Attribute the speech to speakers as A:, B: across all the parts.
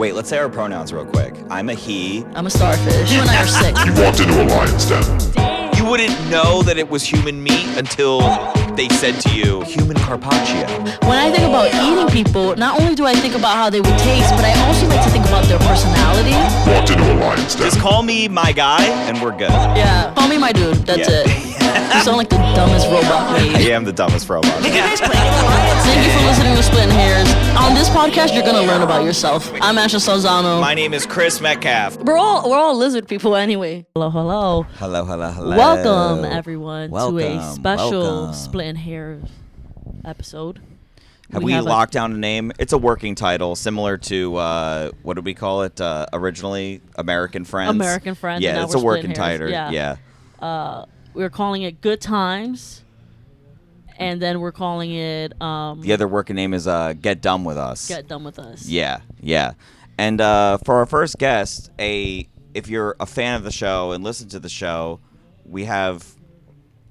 A: Wait, let's say our pronouns real quick. I'm a he.
B: I'm a starfish. You and I are sick.
C: You walked into a lion's den.
A: You wouldn't know that it was human meat until they said to you, human carpaccio.
B: When I think about eating people, not only do I think about how they would taste, but I also like to think about their personality.
C: Walked into a lion's den.
A: Just call me my guy and we're good.
B: Yeah, call me my dude. That's it. You sound like the dumbest robot made.
A: I am the dumbest robot.
B: Thank you for listening to Splittin Hairs. On this podcast, you're gonna learn about yourself. I'm Asha Salzano.
A: My name is Chris Metcalfe.
B: We're all lizard people anyway. Hello.
A: Hello.
B: Welcome everyone to a
A: Welcome.
B: special Splittin Hairs episode.
A: Have we locked down a name? It's a working title, similar to what did we call it originally? American Friends.
B: American Friends.
A: Yeah,
B: and now
A: it's
B: we're
A: a working
B: Splittin'
A: title.
B: Hairs.
A: Yeah.
B: We're calling it Good Times, and then we're calling it
A: The other working name is Get Dumb With Us.
B: Get Done With Us.
A: Yeah. And for our first guest, if you're a fan of the show and listen to the show, we have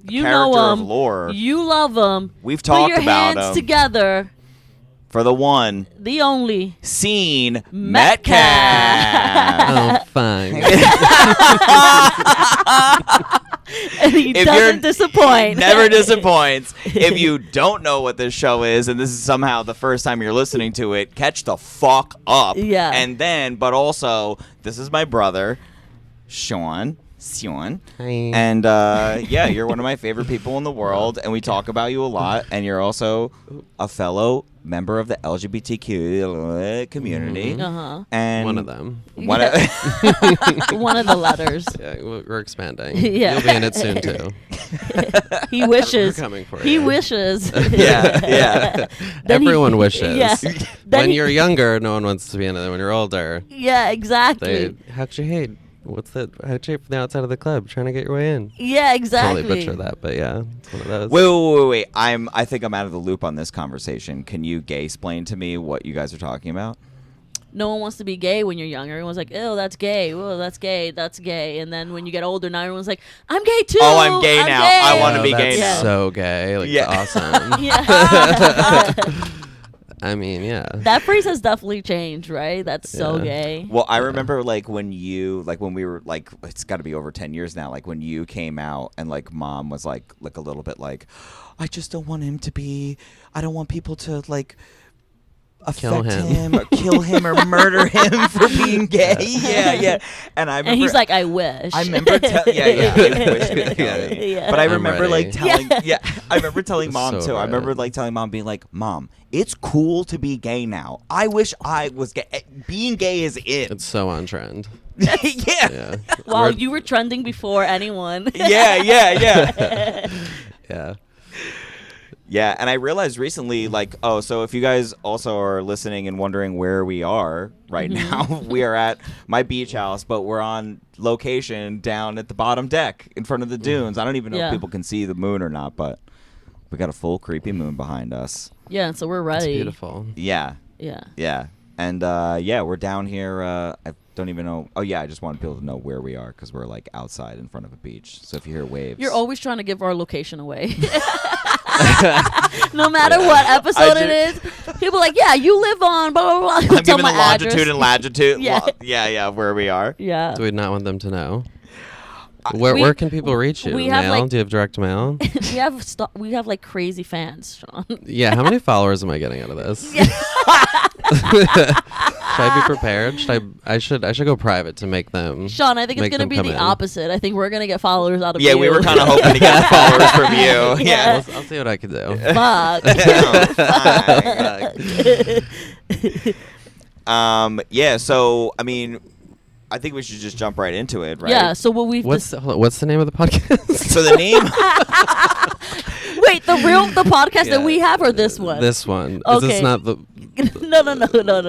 B: You
A: character
B: know
A: of
B: him.
A: lore.
B: You love him.
A: We've talked
B: Put your
A: about
B: hands
A: him.
B: together.
A: For the one,
B: The only
A: Sean
B: Metcalfe.
A: Metcalfe.
D: Oh, fine.
B: And he
A: If
B: doesn't
A: you're-
B: disappoint.
A: Never disappoints. If you don't know what this show is, and this is somehow the first time you're listening to it, catch the fuck up.
B: Yeah.
A: And then, but also, this is my brother, Sean.
D: Hi.
A: And yeah, you're one of my favorite people in the world, and we talk about you a lot. And you're also a fellow member of the LGBTQ community.
B: Uh-huh.
A: And
D: One of them.
A: One of
B: One of the letters.
D: Yeah, we're expanding.
B: Yeah.
D: You'll be in it soon, too.
B: He wishes.
D: We're coming for
B: He
D: you.
B: wishes.
A: yeah.
B: Then
D: Everyone
B: he-
D: wishes.
B: Yeah. Then
D: When
B: he-
D: you're younger, no one wants to be in it. When you're older,
B: Yeah, exactly.
D: how'd you hate? What's that? How'd you hate from the outside of the club trying to get your way in?
B: Yeah, exactly.
D: Totally butcher that, but yeah, it's one of those.
A: Wait. I think I'm out of the loop on this conversation. Can you gay-splain to me what you guys are talking about?
B: No one wants to be gay when you're young. Everyone's like, "Oh, that's gay. Oh, that's gay. That's gay." And then when you get older, now everyone's like, "I'm gay too.
A: Oh, I'm gay now.
B: Gay.
A: I wanna
D: Oh,
A: be gay
D: that's
A: now.
D: so gay. Like,
A: Yeah.
D: awesome.
B: Yeah.
D: I mean, yeah.
B: That phrase has definitely changed, right? That's so
D: Yeah.
B: gay.
A: Well, I remember when we were like, it's got to be over 10 years now. Like when you came out and like mom was like a little bit like, I just don't want him to be. I don't want people to like
D: Kill
A: affect
D: him.
A: or kill him or murder him for being gay. Yeah. And I remember,
B: And he's like, "I wish."
A: I remember, I wish you could kill me.
B: Yeah.
A: But I
D: I'm
A: remember like
D: ready.
A: telling, I remember telling mom
D: So
A: too. I
D: right.
A: remember like telling mom, being like, Mom, it's cool to be gay now. I wish I was gay. Being gay is it.
D: It's so on trend.
A: yeah.
D: Yeah.
B: Wow,
D: We're-
B: you were trending before anyone.
A: Yeah.
D: Yeah.
A: Yeah, and I realized recently, like, so if you guys also are listening and wondering where we are right now, we are at my beach house, but we're on location down at the bottom deck in front of the dunes. I don't even know
B: Yeah.
A: if people can see the moon or not, but we got a full creepy moon behind us.
B: Yeah, so we're
D: It's
B: ready.
D: beautiful.
A: Yeah,
B: Yeah.
A: and we're down here. I don't even know. Oh yeah, I just want people to know where we are because we're like outside in front of a beach. So if you hear waves,
B: You're always trying to give our location away. No matter what episode it is, people are like, "Yeah, you live on blah blah blah."
A: I'm
B: Tell
A: giving
B: my
A: the longitude
B: address.
A: and latitude.
B: Yeah.
A: Yeah, where we are.
B: Yeah.
D: Do we not want them to know?
B: we-
D: Where can people reach you?
B: we have,
D: Mail?
B: like-
D: Do you have direct mail?
B: we have like crazy fans, Sean.
D: Yeah. How many followers am I getting out of this? Should I be prepared? I should go private to make them.
B: Sean, I think it's
D: Make
B: gonna
D: them
B: be
D: come
B: the
D: in.
B: opposite. I think we're gonna get followers out of
A: Yeah,
B: you.
A: we were kind of hoping to get followers from you. Yeah.
D: I'll see what I can do.
B: Fuck.
A: Yeah, so I mean, I think we should just jump right into it, right?
B: Yeah. So what we've
D: What's the name of the podcast?
A: So the name.
B: wait, the podcast
D: Yeah.
B: that we have or this one?
D: This one. Is
B: Okay.
D: this not the?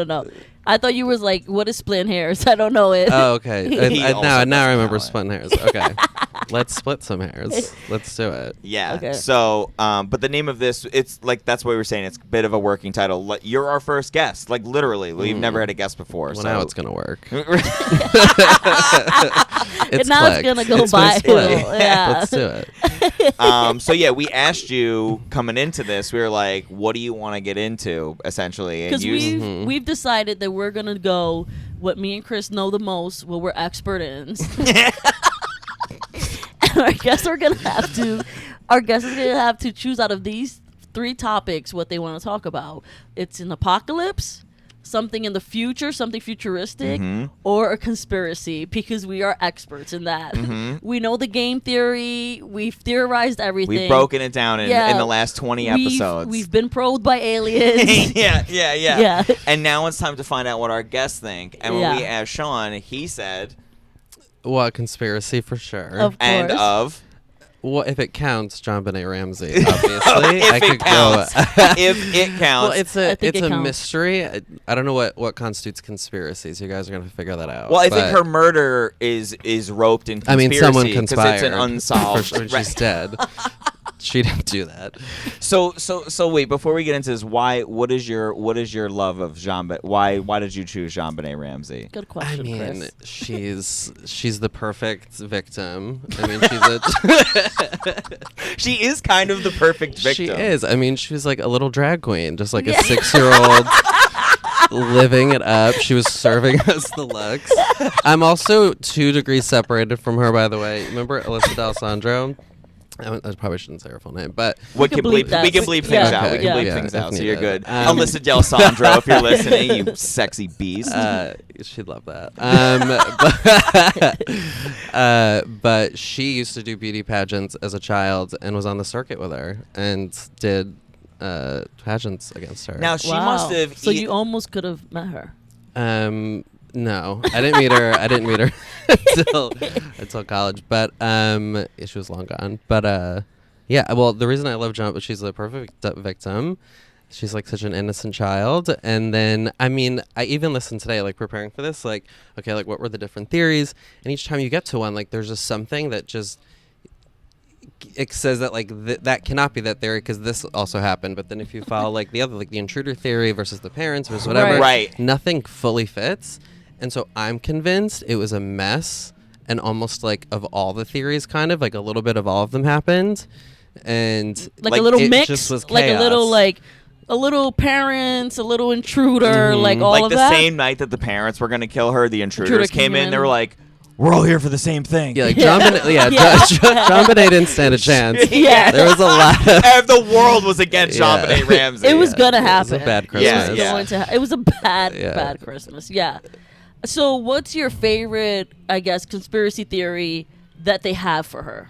B: No. I thought you was like, what is Splittin Hairs? I don't know it.
D: Oh, okay.
A: He also
D: now I
A: doesn't
D: remember
A: know it.
D: Splittin Hairs. Okay. Let's split some hairs. Let's do it.
A: Yeah.
B: Okay.
A: So, but the name of this, it's like that's what we were saying. It's a bit of a working title. You're our first guest. Like literally, we've never had a guest before.
D: Well,
A: so
D: now it's gonna work.
B: And
D: It's
B: now
D: clicked.
B: it's gonna go
D: It's my
B: viral.
D: split.
B: Yeah.
D: Let's do it.
A: So yeah, we asked you coming into this. We were like, "What do you want to get into?" Essentially, and
B: Because
A: you.
B: we've decided that we're gonna go what me and Chris know the most, what we're expert in. And our guests is gonna have to choose out of these 3 topics what they want to talk about. It's an apocalypse, something in the future, something futuristic, or a conspiracy, because we are experts in that. We know the game theory. We've theorized everything.
A: We've broken it down in the last 20 episodes.
B: We've been probed by aliens.
A: yeah. And now it's time to find out what our guests think. And when we asked Sean, he said,
D: What conspiracy for sure?
B: Of
A: and
B: course.
A: of.
D: Well, if it counts, Jon Benét Ramsey, obviously.
A: If it counts. If it counts.
D: Well, it's
B: I
D: a
B: think it counts.
D: mystery. I don't know what constitutes conspiracies. You guys are gonna figure that out.
A: Well, I think
D: but-
A: her murder is roped in
D: I
A: conspiracy.
D: mean, someone
A: 'cause
D: conspired.
A: It's an unsolved.
D: when she's dead. She didn't do that.
A: So wait, before we get into this, what is your love of Jon? Why did you choose Jon Benét Ramsey?
B: Good
D: I
B: question,
D: mean,
B: Chris.
D: she's the perfect victim. I mean, she's
A: She is kind of the perfect victim.
D: She is. I mean, she was like a little drag queen, just like a 6-year-old living it up. She was serving us the looks. I'm also 2 degrees separated from her, by the way. Remember Alyssa D'Alessandro? I probably shouldn't say her full name, but
A: We
B: can
A: can
B: bleep
A: bleep.
B: that.
A: We can bleep things
B: Yeah.
A: out. We can
D: Okay.
A: bleep
D: Yeah,
A: things
D: if
A: out. So you're
D: needed.
A: good. Alyssa D'Alessandro, if you're listening, you sexy beast.
D: she'd love that. But she used to do beauty pageants as a child and was on the circuit with her and did pageants against her.
A: Now she
B: Wow.
A: must have.
B: So you almost could have met her.
D: No, I didn't meet her. I didn't meet her until college. But she was long gone. But yeah. Well, the reason I love Jon, but she's the perfect victim. She's like such an innocent child. And then, I mean, I even listened today, like preparing for this, like, okay, like what were the different theories? And each time you get to one, like there's just something that just it says that like that cannot be that theory because this also happened. But then if you follow like the other, like the intruder theory versus the parents versus whatever,
A: Right.
D: nothing fully fits. And so I'm convinced it was a mess and almost like of all the theories, kind of like a little bit of all of them happened. And
B: Like a little
D: it
B: mix,
D: just was
B: like a little
D: chaos.
B: a little parents, a little intruder, like all
A: like
B: of
A: the
B: that.
A: same night that the parents were going to kill her, the
B: Intruder
A: intruders
B: came
A: came in.
B: in.
A: They were like, "We're all here for the same thing."
D: Yeah, like Jon Benét,
B: Yeah.
D: Jon Benét didn't stand a chance.
B: Yeah.
D: There was a lot of
A: And the world was against Jon
D: Yeah.
A: Benét Ramsey.
B: It was gonna
D: It was
B: happen.
D: a bad
B: It
D: Christmas.
B: was
A: Yeah.
B: going to it was a bad,
D: Yeah.
B: bad Christmas. Yeah. So, what's your favorite, I guess, conspiracy theory that they have for her,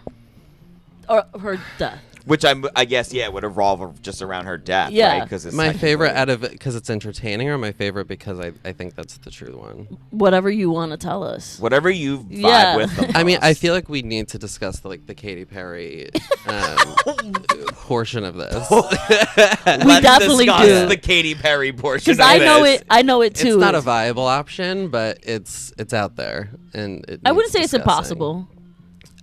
B: or her death?
A: Which I guess, yeah, would revolve just around her death,
B: Yeah.
A: right? Because it's
D: my
A: technically-
D: favorite out of it because it's entertaining, or my favorite because I think that's the true one.
B: Whatever you want to tell us.
A: Whatever you vibe
B: Yeah.
A: with. The
D: I mean, I
A: most.
D: feel like we need to discuss the Katy Perry portion of this.
A: Let's
B: definitely
A: discuss
B: do.
A: the Katy Perry portion.
B: Because
A: of
B: I know
A: this.
B: it. I know it too.
D: It's not a viable option, but it's out there, and
B: I wouldn't
D: needs
B: say it's
D: discussing.
B: impossible.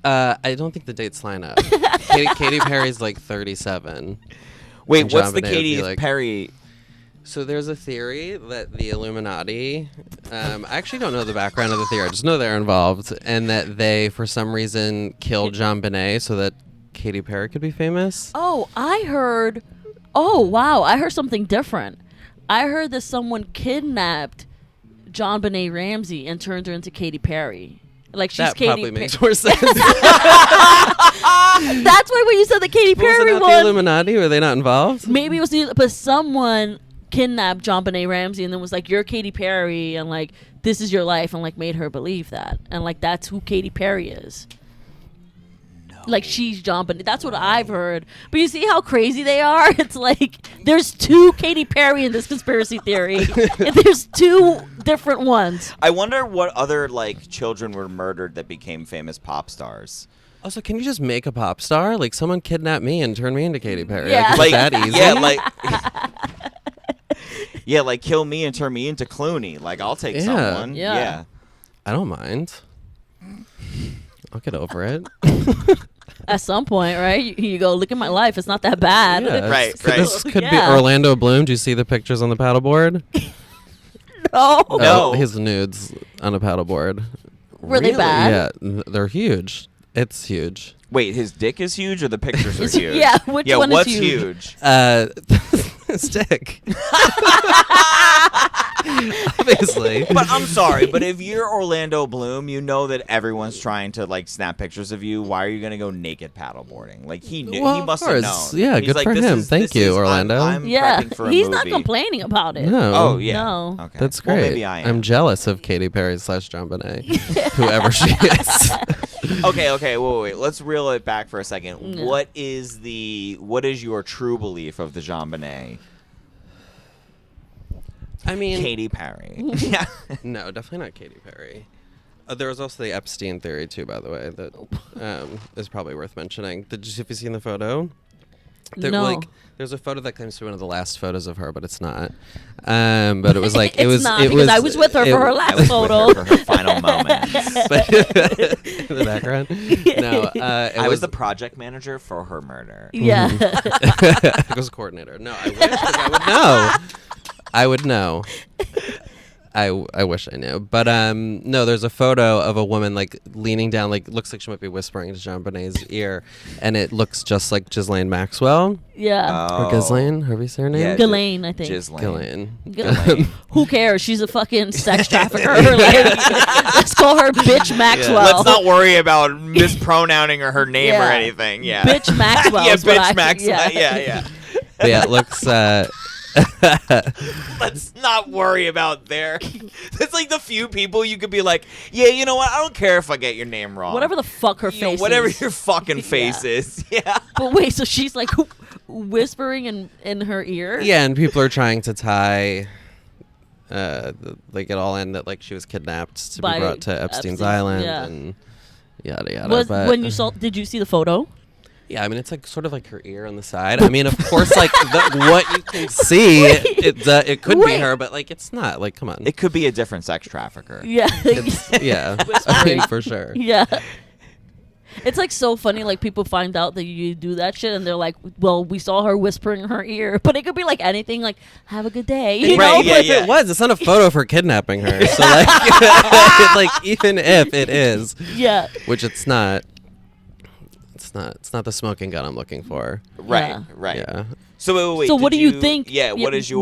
D: I don't think the dates line up. Katy Perry's like 37.
A: Wait,
D: and
A: what's
D: Jon
A: the
D: Benét would be
A: Katy
D: like-
A: Perry?
D: So there's a theory that the Illuminati, I actually don't know the background of the theory, I just know they're involved, and that they, for some reason, killed Jon Benét so that Katy Perry could be famous.
B: Oh, I heard. Oh, wow! I heard something different. I heard that someone kidnapped Jon Benét Ramsey and turned her into Katy Perry. Like she's
D: That
B: Katy.
D: probably makes more sense.
B: That's why when you said the Katy
D: Was it
B: Perry
D: not the
B: one,
D: Illuminati? Were they not involved?
B: maybe it was but someone kidnapped Jon Benét Ramsey and then was like, "You're Katy Perry," and like, "This is your life," and like made her believe that, and like that's who Katy Perry is. Like she's Jon Benét. That's what I've heard. But you see how crazy they are? It's like there's 2 Katy Perry in this conspiracy theory. And there's 2 different ones.
A: I wonder what other like children were murdered that became famous pop stars.
D: Also, can you just make a pop star? Like, someone kidnapped me and turned me into Katy Perry.
B: Yeah.
D: Like, is that easy?
A: Yeah, like. Yeah, like kill me and turn me into Clooney. Like I'll take
D: Yeah.
A: someone.
B: Yeah.
A: Yeah.
D: I don't mind. I'll get over it.
B: At some point, right? You go, look at my life. It's not that bad.
D: Yeah,
A: Right,
D: Could
A: right.
D: This could be
B: Yeah.
D: Orlando Bloom. Do you see the pictures on the paddleboard?
B: No.
A: No.
D: His nudes on a paddleboard.
B: Were they bad?
D: Yeah, they're huge. It's huge.
A: Wait, his dick is huge or the pictures are
B: Is-
A: huge?
B: yeah, which one is
A: what's
B: huge?
D: His dick. Obviously.
A: But I'm sorry, but if you're Orlando Bloom, you know that everyone's trying to like snap pictures of you. Why are you gonna go naked paddleboarding? Like he knew,
D: Well,
A: he
D: of
A: must have known.
D: course. Yeah,
A: He's
D: good
A: like,
D: for
A: this
D: him.
A: is-
D: Thank
A: this
D: you,
A: is-
D: Orlando.
A: I'm
B: Yeah,
A: prepping for a
B: he's not
A: movie.
B: complaining about it.
D: No.
A: Oh yeah.
B: No.
A: Okay.
D: That's
A: Well,
D: great.
A: maybe I am.
D: I'm jealous of Katy Perry / Jon Benét, whoever she is.
A: Okay. Wait. Let's reel it back for a second.
B: Yeah.
A: What is your true belief of the Jon Benét?
D: I mean,
A: Katy Perry. Yeah.
D: no, definitely not Katy Perry. There was also the Epstein theory too, by the way, that is probably worth mentioning. Have you seen the photo?
B: No.
D: There's a photo that claims to be one of the last photos of her, but it's not. But it was like
B: It's
D: it was.
B: not,
D: it
B: because
D: was,
B: I was with her for her last
A: I was
B: photo.
A: with her for her final moments.
D: But in the background. No,
A: I was the project manager for her murder.
B: Yeah.
D: I was a coordinator. No, I wish 'cause I would know. I would know. I wish I knew. But no, there's a photo of a woman like leaning down, like looks like she might be whispering into Jon Benét's ear, and it looks just like Ghislaine Maxwell.
B: Yeah.
D: Or Ghislaine, however you say her name?
A: Yeah,
B: Ghislaine, I think.
A: Ghislaine.
D: Ghislaine.
B: Who cares? She's a fucking sex trafficker. Like, let's call her Bitch Maxwell.
A: Let's not worry about mispronouncing her name or
B: Yeah.
A: anything. Yeah.
B: Bitch Maxwell.
A: Yeah,
B: is what
A: Bitch
B: I-
A: Maxwell. Yeah.
D: But yeah, it looks.
A: Let's not worry about there. It's like the few people you could be like, yeah, you know what? I don't care if I get your name wrong.
B: Whatever the fuck her
A: You know,
B: face
A: whatever
B: is.
A: your fucking face is. Yeah.
B: But wait, so she's like whispering in her ear?
D: Yeah, and people are trying to tie. Like it all in that like she was kidnapped to
B: By
D: be brought to Epstein's
B: Epstein,
D: Island
B: yeah.
D: and yada yada.
B: Was
D: but,
B: when you saw? Did you see the photo?
D: Yeah, I mean it's like sort of like her ear on the side. I mean, of course, like what you can see, it could be
B: Wait.
D: her, but like it's not. Like, come on.
A: It could be a different sex trafficker.
B: Yeah.
D: Yeah, I mean for sure.
B: Yeah. It's like so funny, like people find out that you do that shit and they're like, well, we saw her whispering in her ear. But it could be like anything, like, have a good day. You
A: Right,
B: know?
A: yeah,
B: But-
A: yeah.
D: It was. It's not a photo of her kidnapping her. So like, like even if it is,
B: Yeah.
D: which it's not. It's not the smoking gun I'm looking for.
A: Right.
B: Yeah.
A: Right.
D: Yeah.
A: So wait.
B: So what
A: did
B: do you think?
A: Yeah. What is your?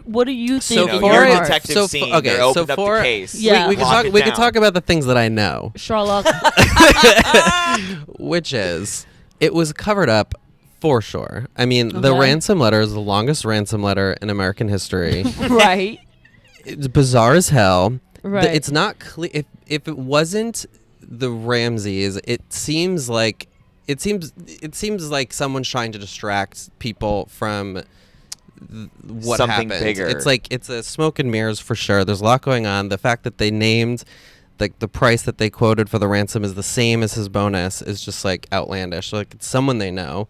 B: What do you
D: So
B: think?
A: you know,
B: in
D: for
A: your
B: your
D: it-
B: heart?
A: detective
D: so
A: scene.
D: okay,
A: They
D: so
A: opened up
D: for-
A: the case.
B: Yeah.
D: We can
A: Lock
D: talk.
A: it
D: We can
A: down.
D: talk about the things that I know,
B: Sherlock.
D: which is it was covered up for sure. I mean, the
B: Okay.
D: ransom letter is the longest ransom letter in American history.
B: Right.
D: It's bizarre as hell.
B: Right.
D: It's not clear if it wasn't the Ramseys. It seems like someone's trying to distract people from what
A: Something
D: happened.
A: bigger.
D: It's like it's a smoke and mirrors for sure. There's a lot going on. The fact that they named like the price that they quoted for the ransom is the same as his bonus is just like outlandish. Like it's someone they know.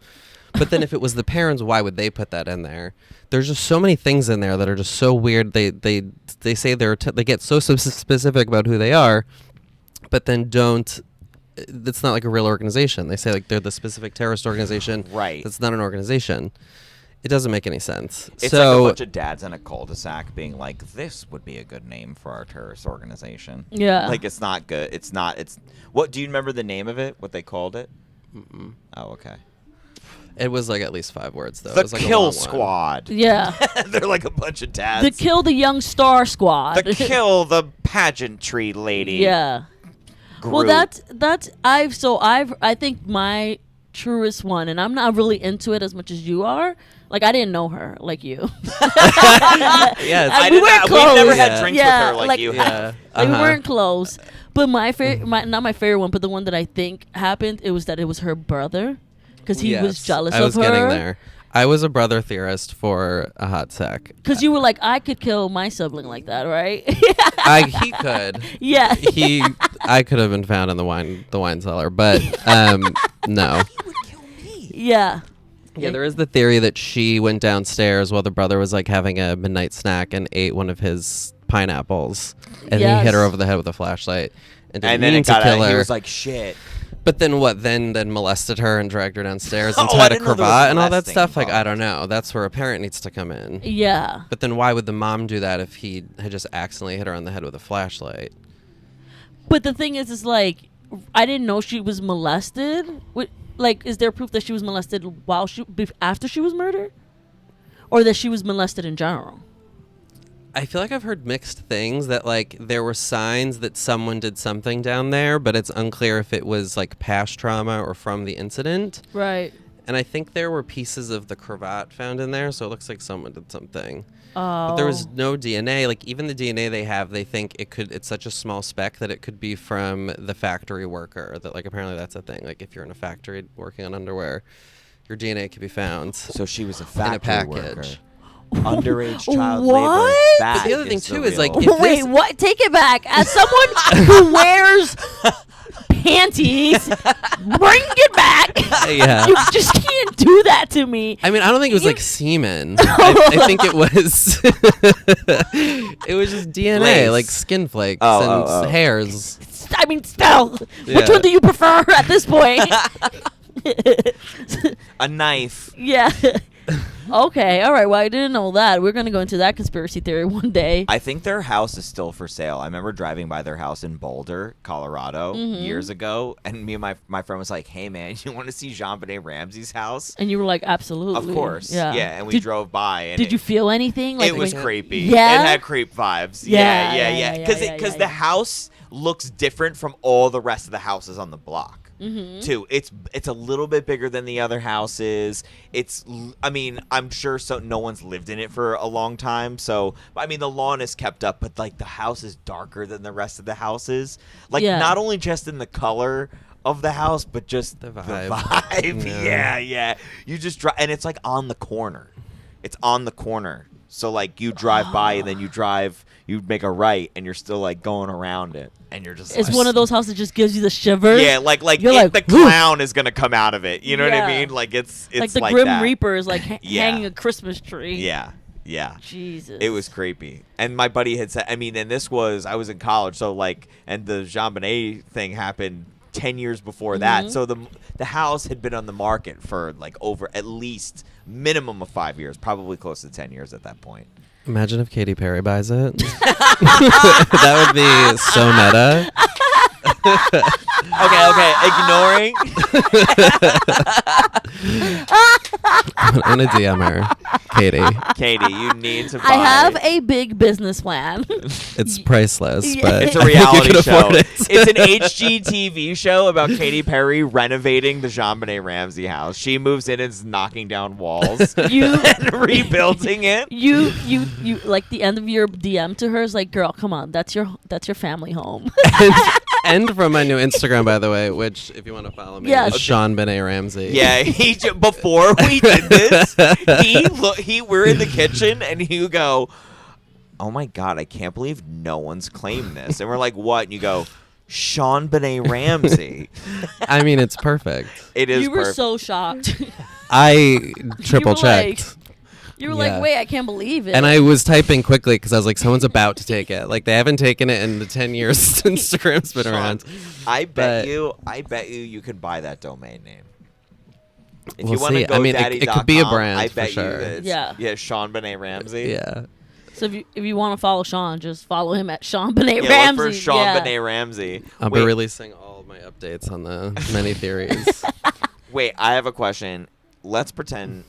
D: But then if it was the parents, why would they put that in there? There's just so many things in there that are just so weird. They say they get so specific about who they are, but then don't. It's not like a real organization. They say like they're the specific terrorist organization.
A: Right.
D: That's not an organization. It doesn't make any sense.
A: It's
D: so
A: like a bunch of dads in a cul-de-sac being like, "This would be a good name for our terrorist organization."
B: Yeah.
A: Like it's not good. It's not. It's what? Do you remember the name of it? What they called it? Oh, okay.
D: it was like at least 5 words though.
A: The
D: It was like a
A: Kill
D: long one.
A: Squad.
B: Yeah.
A: They're like a bunch of dads.
B: The Kill the Young Star Squad.
A: The kill the pageantry lady.
B: Yeah.
A: Group.
B: Well, I think my truest one, and I'm not really into it as much as you are. Like I didn't know her like you.
D: Yes.
A: I
B: we
A: did
B: weren't
A: not.
B: close.
A: We've never had
D: Yeah.
A: drinks
B: Yeah,
A: with her like,
B: like-
A: you
D: Yeah.
A: have.
B: Like, we
D: Uh-huh.
B: weren't close. But my favorite, not my favorite one, but the one that I think happened, it was that it was her brother, because he was
D: Yes,
B: jealous
D: I
B: of
D: was
B: her.
D: getting there. I was a brother theorist for a hot sec.
B: Because you were like, I could kill my sibling like that, right?
D: He could.
B: Yeah.
D: I could have been found in the wine cellar, but no.
B: Yeah.
D: Yeah, there is the theory that she went downstairs while the brother was like having a midnight snack and ate one of his pineapples, and he hit her
B: Yes.
D: over the head with a flashlight and didn't
A: And then
D: mean
A: it got
D: to kill
A: out.
D: her.
A: He was like, "Shit."
D: But then what? Then molested her and dragged her downstairs and
A: Oh, I
D: tied a
A: didn't know there was
D: cravat and all that
A: molesting
D: stuff. Like, I
A: involved.
D: don't know. That's where a parent needs to come in.
B: Yeah.
D: But then why would the mom do that if he had just accidentally hit her on the head with a flashlight?
B: But the thing is like, I didn't know she was molested. Like, is there proof that she was molested after she was murdered? Or that she was molested in general?
D: I feel like I've heard mixed things that like there were signs that someone did something down there, but it's unclear if it was like past trauma or from the incident.
B: Right.
D: And I think there were pieces of the cravat found in there, so it looks like someone did something.
B: Oh.
D: But there was no DNA. Like even the DNA they have, they think it's such a small speck that it could be from the factory worker. That like apparently that's a thing. Like if you're in a factory working on underwear, your DNA could be found.
A: So she was a
D: in a
A: factory worker.
D: package.
A: Underage child
B: What?
A: labor. That
D: But the other thing,
A: is the
D: too, is, like,
A: real-
D: if
B: Wait,
D: this-
B: what? Take it back. As someone who wears panties, bring it back.
D: Yeah.
B: You just can't do that to me.
D: I mean, I don't think it was like semen. I think it was it was just DNA,
A: Lace.
D: like skin flakes
A: Oh,
D: and
A: oh, oh.
B: I
D: hairs.
B: mean, still, which
D: Yeah.
B: one do you prefer at this point?
A: a knife.
B: Yeah. Okay. All right. Well, I didn't know that. We're gonna go into that conspiracy theory one day.
A: I think their house is still for sale. I remember driving by their house in Boulder, Colorado, years ago, and me and my friend was like, "Hey, man, you want to see Jon Benét Ramsey's house?"
B: And you were like, absolutely.
A: Of course,
B: Yeah.
A: and we
B: Did-
A: drove by. And
B: Did you feel anything?
A: It was
B: when-
A: creepy.
B: Yeah?
A: It had creep vibes.
B: Yeah,
A: Yeah.
B: yeah,
A: Because
B: yeah,
A: the
B: yeah.
A: house looks different from all the rest of the houses on the block.
B: Mm-hmm.
A: Too. It's a little bit bigger than the other houses. I mean, I'm sure no one's lived in it for a long time. So, I mean, the lawn is kept up, but like the house is darker than the rest of the houses. Like
B: Yeah.
A: not only just in the color of the house, but just
D: The
A: the
D: vibe.
A: vibe. Yeah. You just drive, and it's like on the corner. It's on the corner. So like you drive by and then you make a right and you're still like going around it and you're just
B: It's
A: like,
B: one of those houses that just gives you the shivers.
A: yeah, like
B: You're like,
A: the
B: "Whew."
A: clown is gonna come out of it. You know what I
B: Yeah.
A: mean? Like it's
B: like the
A: like
B: Grim
A: that.
B: Reaper is like
A: Yeah.
B: hanging a Christmas tree.
A: Yeah.
B: Jesus.
A: It was creepy. And my buddy had said, I mean, and I was in college, so like, and the Jon Benét thing happened 10 years before
B: Mm-hmm.
A: that. So the house had been on the market for like over at least minimum of 5 years, probably close to 10 years at that point.
D: Imagine if Katy Perry buys it. That would be so meta.
A: Okay, ignoring.
D: I'm gonna DM her, Katie.
A: Katie, you need to buy.
B: I have a big business plan.
D: It's priceless,
B: Yeah.
D: but
A: It's a
D: I think you
A: reality
D: can
A: show.
D: afford it.
A: It's an HGTV show about Katy Perry renovating the Jon Benét Ramsey house. She moves in and is knocking down walls
B: You
A: and rebuilding it.
B: you like the end of your DM to her is like, girl, come on, that's your family home.
D: And from my new Instagram, by the way, which if you want to follow me,
B: Yeah.
D: is Sean Benét Ramsey.
A: Yeah, before we did this, we're in the kitchen and you go, "Oh my god, I can't believe no one's claimed this." And we're like, "What?" And you go, "Sean Benét Ramsey."
D: I mean, it's perfect.
A: It is
B: You were
A: perfect.
B: so shocked.
D: I triple checked.
B: Like, you were
D: Yeah.
B: like, wait, I can't believe it.
D: And I was typing quickly because I was like, someone's about to take it. Like, they haven't taken it in the 10 years since Instagram's been
A: Sean,
D: around.
A: I
D: But-
A: bet you could buy that domain name. If
D: We'll
A: you want to
D: see.
A: go
D: I mean, it could be a brand
A: I
D: for
A: bet
D: sure.
A: you that it's,
B: Yeah.
A: Sean Benét Ramsey.
D: Yeah.
B: So if you want to follow Sean, just follow him at Sean Benét
A: Yeah,
B: Ramsey.
A: look for Sean
B: yeah.
A: Benét Ramsey.
D: I'll
A: Wait,
D: be releasing all of my updates on the many theories.
A: Wait, I have a question. Let's pretend.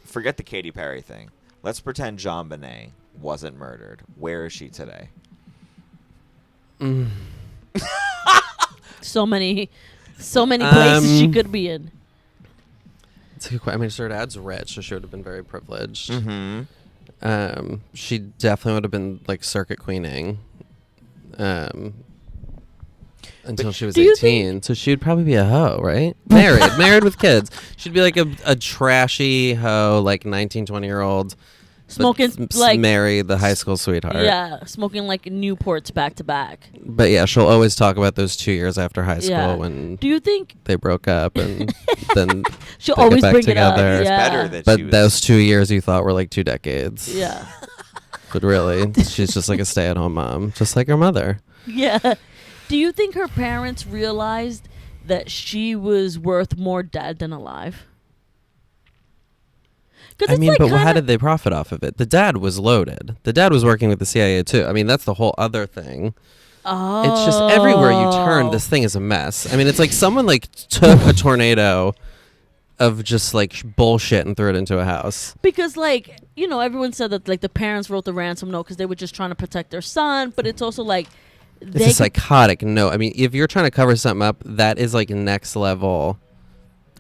A: Forget the Katy Perry thing. Let's pretend Jon Benét wasn't murdered. Where is she today?
B: So many places she could be in.
D: It's a good question. I mean, her dad's rich, so she would have been very privileged.
A: Mm-hmm.
D: She definitely would have been like circuit queening until she was
B: do you
D: 18. So she would probably be a hoe, right? Married with kids. She'd be like a trashy hoe, like 19, 20-year-old.
B: Smoking like
D: marry the high school sweetheart.
B: yeah, smoking like Newports back to back.
D: But yeah, she'll always talk about those 2 years after high school
B: Yeah.
D: when
B: Do you think
D: they broke up and then
B: she'll
D: they get
B: always
D: back
B: bring
D: together.
B: it up?
A: It's
B: Yeah.
A: better that she
D: but
A: was.
D: those 2 years you thought were like 2 decades.
B: Yeah.
D: But really, she's just like a stay-at-home mom, just like her mother.
B: Yeah. Do you think her parents realized that she was worth more dead than alive? 'Cause
D: I
B: it's
D: mean,
B: like
D: but how
B: kinda-
D: did they profit off of it? The dad was loaded. The dad was working with the CIA too. I mean, that's the whole other thing.
B: Oh.
D: It's just everywhere you turn, this thing is a mess. I mean, it's like someone like took a tornado of just like bullshit and threw it into a house.
B: Because, like, you know, everyone said that, like, the parents wrote the ransom note because they were just trying to protect their son. But it's also like
D: It's a psychotic note. I mean, if you're trying to cover something up, that is like next level.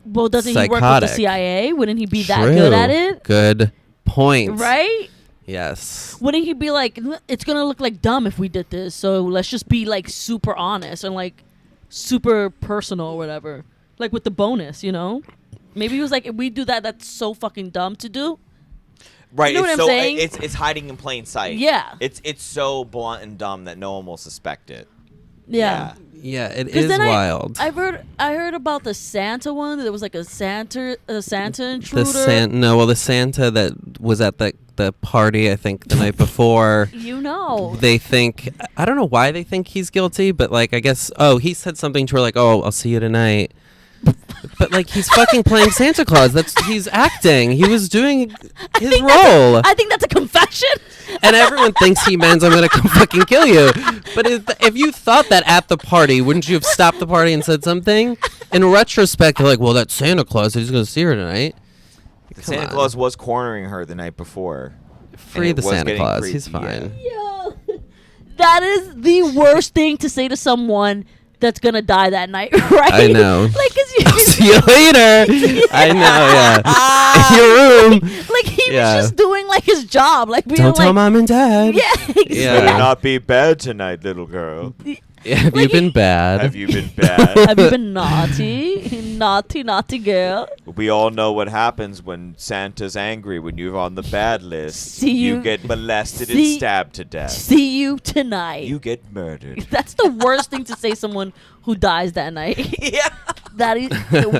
B: well, doesn't he work with
D: psychotic.
B: the CIA? Wouldn't he be that
D: True.
B: good at it?
D: Good point.
B: Right?
D: Yes.
B: Wouldn't he be like, it's gonna look like dumb if we did this, so let's just be like super honest and like super personal or whatever, like with the bonus, you know? Maybe he was like, if we do that, that's so fucking dumb to do.
A: Right.
B: You know
A: it's
B: what I'm
A: so
B: saying?
A: it's hiding in plain sight.
B: Yeah.
A: It's so blunt and dumb that no one will suspect it.
B: Yeah.
D: Yeah, it
B: 'Cause
D: is
B: then
D: wild.
B: I heard about the Santa one. There was like a Santa intruder.
D: the Santa that was at the party, I think, the night before.
B: You know.
D: They think, I don't know why they think he's guilty, but like, I guess, he said something to her like, I'll see you tonight. But like, he's fucking playing Santa Claus. He's acting. He was doing his role.
B: I think that's a confession.
D: And everyone thinks he means I'm gonna come fucking kill you. But if you thought that at the party, wouldn't you have stopped the party and said something? In retrospect, you're like, well, that's Santa Claus. He's gonna see her tonight.
A: Santa Claus was cornering her the night before.
D: Free
A: And
D: the
A: it was
D: Santa
A: getting
D: Claus.
A: creepy,
D: He's fine.
B: Yo, that is the worst thing to say to someone that's gonna die that night, right?
D: I know.
B: Like, 'cause
D: I'll see you later. I know, yeah. In your room.
B: like he
D: Yeah.
B: was just doing like his job, like being
D: Don't
B: like,
D: tell mom and dad.
B: yeah, exactly.
D: Yeah.
A: Not be bad tonight, little girl.
D: Yeah, have you
B: Like,
D: been bad?
A: Have you been bad?
B: Have you been naughty, naughty girl?
A: We all know what happens when Santa's angry, when you're on the bad list.
B: See you-
A: get molested and
B: see-
A: stabbed to death.
B: See you tonight.
A: You get murdered.
B: That's the worst thing to say to someone who dies that night.
A: Yeah.
B: That is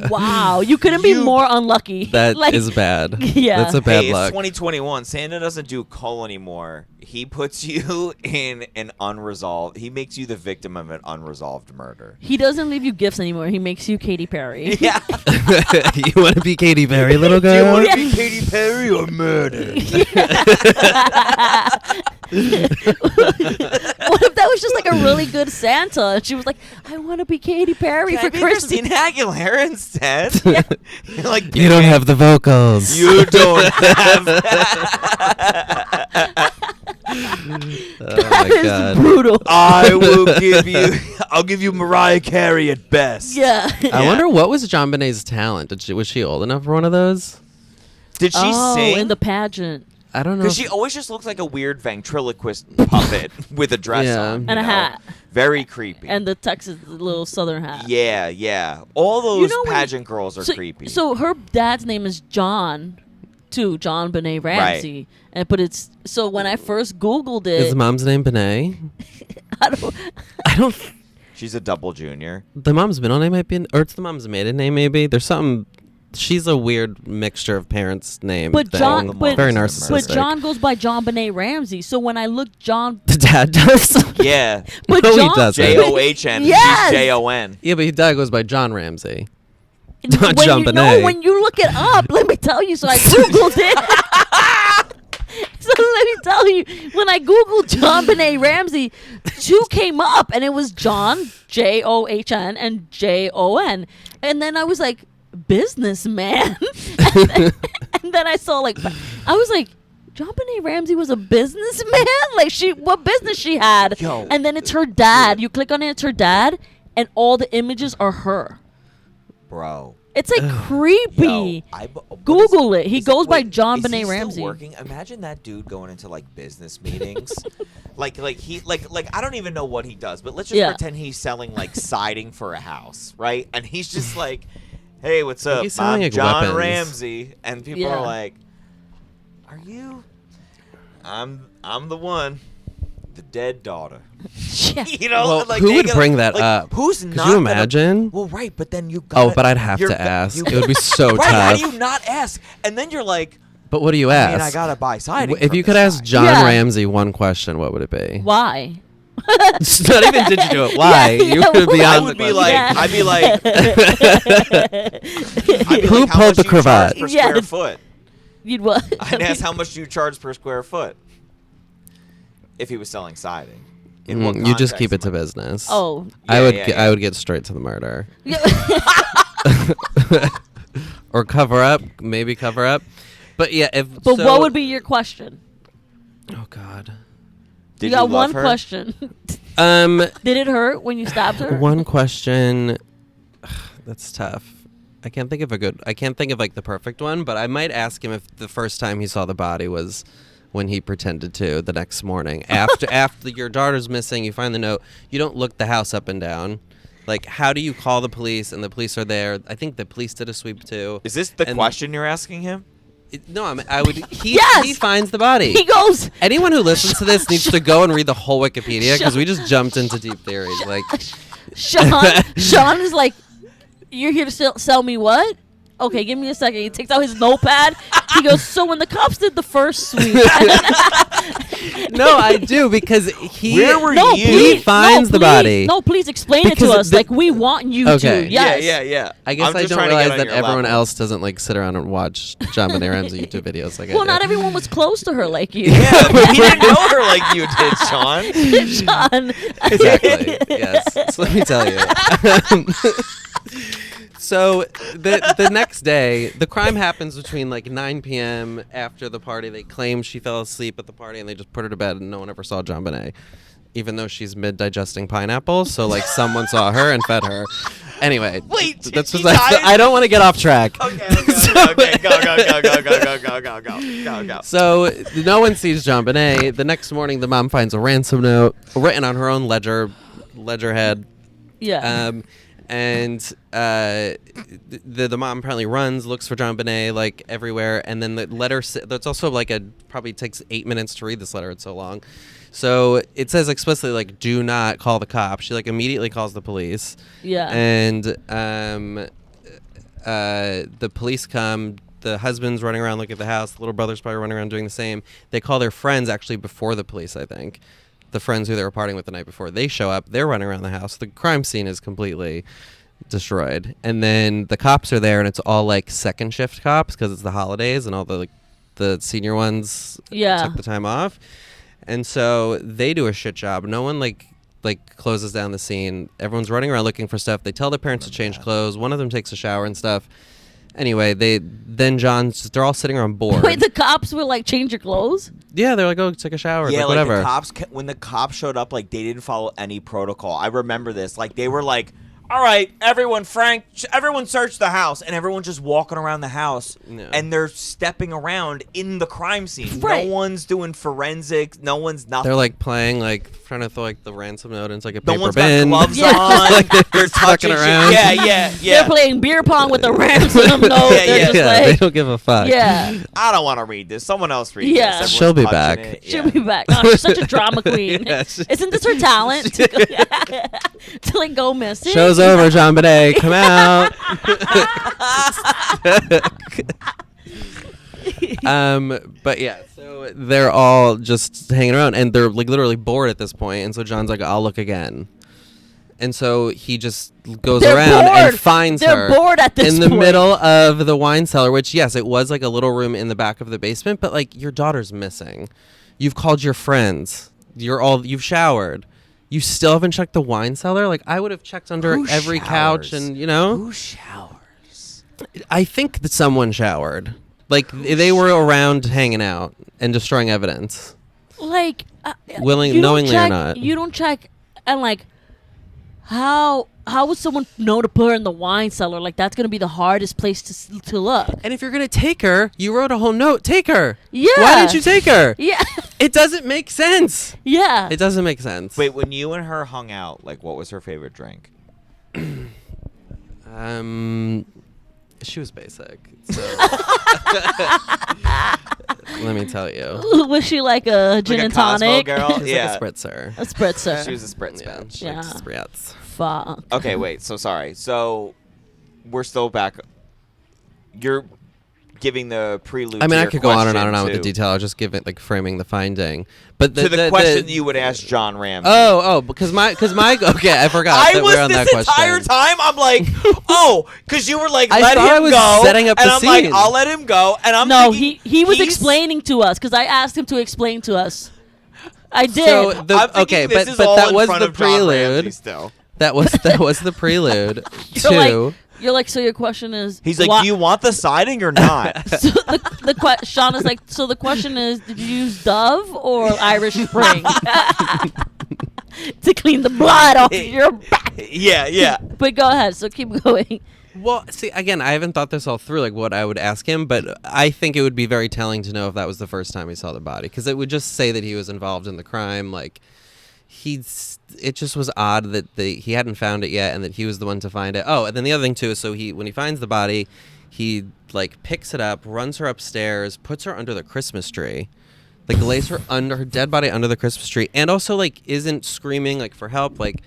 B: wow. You couldn't be
A: You-
B: more unlucky.
D: That
B: like,
D: is bad.
B: Yeah.
D: That's a bad
A: Hey,
D: luck.
A: it's 2021. Santa doesn't do cull anymore. He puts you in an unresolved. He makes you the victim of an unresolved murder.
B: He doesn't leave you gifts anymore. He makes you Katy Perry.
A: Yeah.
D: You want to be Katy Perry, little
A: Do you
D: girl?
A: want to be Katy Perry or murder?
B: What if that was just like a really good Santa? And she was like, I want to be Katy Perry
A: Can
B: for
A: I be
B: Christmas.
A: Christina Aguilera instead? You're like,
D: You don't have the vocals.
A: You don't have.
D: Oh
B: That
D: my
B: is
D: god.
B: brutal.
A: I will give you. I'll give you Mariah Carey at best.
B: Yeah.
D: I wonder what was Jon Benét's talent. Was she old enough for one of those?
A: Did she sing?
B: in the pageant.
D: I don't know.
A: Because she always just looks like a weird ventriloquist puppet with a dress
D: Yeah.
A: on. you
B: And a
A: know?
B: hat.
A: Very creepy.
B: And the Texas little southern hat.
A: yeah, yeah. All those
B: You know when-
A: pageant girls are creepy.
B: So her dad's name is Jon, too, Jon Benét Ramsey. And but it's so when I first Googled it,
D: Is the mom's name Benet? I don't.
A: She's a double junior.
D: The mom's middle name might be, or it's the mom's maiden name maybe. There's something. She's a weird mixture of parents' names.
B: but John, but,
D: very
A: but
D: narcissistic.
B: Jon goes by Jon Benét Ramsey. So when I looked John,
D: The dad does.
A: Yeah.
B: but
D: No, he
B: John,
D: doesn't.
A: J-O-H-N.
B: Yes!
A: She's J-O-N.
D: Yeah, but his dad goes by John Ramsey. Not
B: when
D: Jon
B: you
D: Benét.
B: know, when you look it up, let me tell you. So I googled it. So let me tell you, when I googled Jon Benét Ramsey, two came up, and it was John J-O-H-N and J-O-N, and then I was like, businessman, and then I saw like, I was like, Jon Benét Ramsey was a businessman. Like what business she had?
A: Yo.
B: And then it's her dad. You click on it, it's her dad, and all the images are her.
A: Bro.
B: It's like creepy.
A: Yo,
B: Google it. He goes by Jon
A: is he
B: Benét
A: still
B: Ramsey.
A: Working? Imagine that dude going into like business meetings. like I don't even know what he does, but let's just pretend he's selling like siding for a house, right? And he's just like, "Hey, what's up?
D: He's selling,
A: I'm
D: like,
A: John
D: weapons.
A: Ramsey," and people
B: Yeah.
A: are like, "Are you? I'm the one." The dead daughter.
B: Yeah.
A: You know,
D: Well,
A: like
D: who
A: they
D: would
A: gotta-
D: bring that
A: like,
D: up?
A: Who's
D: Could
A: not
D: you
A: gonna-
D: imagine?
A: Well, right, but then you.
D: Oh, but I'd have to ask. It would be so
A: right, how do
D: tough.
A: you not ask? And then you're like,
D: But what do you
A: I
D: ask?
A: mean, I gotta buy siding.
D: If
A: from
D: you could
A: this
D: ask
A: guy.
D: John
B: Yeah.
D: Ramsey one question, what would it be?
B: Why?
D: It's not even did you do it? Why?
B: Yeah,
D: You
B: yeah,
D: would be
A: I
D: on
A: would
D: the
A: be
D: question.
A: like,
B: Yeah.
A: I'd be like,
D: Who
A: how
D: pulled
A: much
D: the
A: do you charge
D: cravat?
A: per
B: Yeah.
A: square foot?
B: You'd what?
A: I'd ask how much do you charge per square foot if he was selling siding. In what
D: You just
A: context
D: keep it to
A: am I-
D: business.
B: Oh.
D: I
A: Yeah,
D: would.
A: yeah, yeah.
D: I would get straight to the murder.
B: Yeah.
D: Or cover up, maybe cover up. But yeah, if
B: But
D: so-
B: what would be your question?
D: Oh God.
A: Did
B: you got
A: love
B: one
A: her?
B: question.
D: Um,
B: Did it hurt when you stabbed her?
D: one question. That's tough. I can't think of like the perfect one, but I might ask him if the first time he saw the body was when he pretended to the next morning. After your daughter's missing, you find the note. You don't look the house up and down. Like, how do you call the police and the police are there? I think the police did a sweep too.
A: Is this the
D: And-
A: question you're asking him?
D: I would.
B: Yes!
D: He finds the body.
B: He goes,
D: Anyone who listens to this needs to go and read the whole Wikipedia because we just jumped into deep theories. Like,
B: Sean is like, you're here to sell me what? Okay, give me a second. He takes out his notepad. He goes, so when the cops did the first sweep.
D: no, I do because he.
A: Where were
B: no,
A: you?
B: please,
D: He finds the
B: please,
D: body.
B: No, please explain it
D: Because
B: to us.
D: the-
B: Like, we want you
D: Okay.
B: to. Yes.
A: Yeah.
D: I guess
A: I'm
D: I
A: just
D: don't
A: trying to get
D: realize
A: on
D: that
A: your
D: everyone
A: level.
D: else doesn't like sit around and watch Jon Benét Ramsey YouTube videos like I
B: Well,
D: do.
B: not everyone was close to her like you.
A: Yeah, but he didn't know her like you did, Sean.
B: Sean.
D: Exactly. Yes. So let me tell you. So the next day, the crime happens between like 9 p.m. after the party. They claim she fell asleep at the party and they just put her to bed and no one ever saw Jon Benét, even though she's mid-digesting pineapples. So like someone saw her and fed her. Anyway,
A: Wait,
D: that's
A: she
D: besides
A: died?
D: I don't want to get off track.
A: Okay. Go.
D: So no one sees Jon Benét. The next morning, the mom finds a ransom note written on her own ledgerhead.
B: Yeah.
D: And the mom apparently runs, looks for Jon Benét like everywhere, and then the letter. That's also like probably takes 8 minutes to read this letter. It's so long. So it says explicitly like, do not call the cops. She like immediately calls the police.
B: Yeah.
D: And the police come. The husband's running around looking at the house. The little brother's probably running around doing the same. They call their friends actually before the police, I think. The friends who they were partying with the night before. They show up. They're running around the house. The crime scene is completely destroyed. And then the cops are there, and it's all like second shift cops because it's the holidays and all the senior ones
B: Yeah.
D: took the time off. And so they do a shit job. No one like closes down the scene. Everyone's running around looking for stuff. They tell their parents to change clothes. One of them takes a shower and stuff. Anyway, they're all sitting around bored.
B: Wait, the cops were like, change your clothes?
D: Yeah, they're like, oh, take a shower,
A: Yeah,
D: like,
A: like
D: whatever.
A: the cops. When the cops showed up, like they didn't follow any protocol. I remember this. Like they were like, "All right, everyone search the house," and everyone's just walking around the house,
D: No.
A: and they're stepping around in the crime scene.
B: Right.
A: No one's doing forensics. No one's nothing.
D: They're like playing, like trying to throw like the ransom note into like a
A: no
D: paper
A: one's
D: bin.
A: got gloves
B: Yeah.
A: on.
D: Like,
A: they're
D: they're
A: touching
D: fucking
A: shit.
D: around.
A: Yeah.
B: They're playing beer pong with the ransom note.
A: Yeah,
B: They're
A: yeah.
B: just
D: Yeah, they
B: like,
D: don't give a fuck.
B: yeah.
A: I don't want to read this. Someone else read
B: Yeah.
A: this.
D: She'll
A: Everyone's
D: be
A: touching
D: back.
A: it.
B: She'll
A: Yeah.
B: be back. Oh, she's such a drama queen.
D: Yeah, she's-
B: Isn't this her talent? To like go missing?
D: Show's over, Jon Benét. Come out. But yeah, so they're all just hanging around, and they're like literally bored at this point. And so John's like, "I'll look again." And so he just goes
B: They're
D: around
B: bored.
D: and finds
B: They're
D: her
B: bored at this
D: in the
B: point.
D: middle of the wine cellar. Which, yes, it was like a little room in the back of the basement, but like your daughter's missing. You've called your friends. You've showered. You still haven't checked the wine cellar? Like, I would have checked under
A: Who
D: every couch
A: showers?
D: and, you know?
A: Who showers?
D: I think that someone showered. Like, they were around hanging out and destroying evidence.
B: Like,
D: Knowingly
B: you don't
D: or
B: check-
D: not.
B: You don't check, and like, how would someone know to put her in the wine cellar? Like, that's gonna be the hardest place to look.
D: And if you're going to take her, you wrote a whole note. Take her.
B: Yeah.
D: Why didn't you take her?
B: Yeah,
D: It doesn't make sense.
B: yeah.
D: It doesn't make sense.
A: Wait, when you and her hung out, like, what was her favorite drink?
D: She was basic. So. Let me tell you.
B: Was she like a gin
A: Like a
B: and
A: Cosmo
B: tonic?
A: girl?
D: She's
A: Yeah.
D: like a spritzer.
B: A spritzer.
A: She was a spritz
D: Yeah,
A: bitch.
D: she likes
B: Yeah.
D: spritz.
B: Fuck.
A: Okay, wait. So sorry. So we're still back. You're giving the prelude.
D: I mean,
A: to
D: I
A: your
D: could go on and on
A: question
D: and on with the
A: to-
D: detail. I'll just give it like framing the finding. But
A: to the question that you would ask John Ramsey.
D: because my okay, I forgot.
A: I
D: that
A: was
D: we're on
A: this
D: that
A: entire
D: question.
A: time. I'm like, because you were like,
D: I
A: let
D: thought I
A: him
D: was
A: go,
D: setting up
A: and
D: the
A: I'm like,
D: scene.
A: I'll let him go, and I'm
B: No,
A: thinking,
B: he was
A: he's-
B: explaining to us because I asked him to explain to us. I did.
D: So
A: I'm thinking
D: okay,
A: this
D: but
A: is all
D: that
A: in
D: was
A: front
D: the
A: of John Ramsey
D: prelude.
A: still.
D: That was the prelude
B: You're like, so your question is?
A: He's like,
B: why-
A: do you want the siding or not?
B: So Sean is like, so the question is, did you use Dove or Irish Spring to clean the blood off your back?
A: yeah.
B: But go ahead. So keep going.
D: Well, see, again, I haven't thought this all through, like what I would ask him, but I think it would be very telling to know if that was the first time he saw the body, because it would just say that he was involved in the crime. Like, it just was odd that he hadn't found it yet, and that he was the one to find it. Oh, and then the other thing too is, so when he finds the body, he like picks it up, runs her upstairs, puts her under the Christmas tree, like lays her under her dead body under the Christmas tree, and also like isn't screaming like for help, like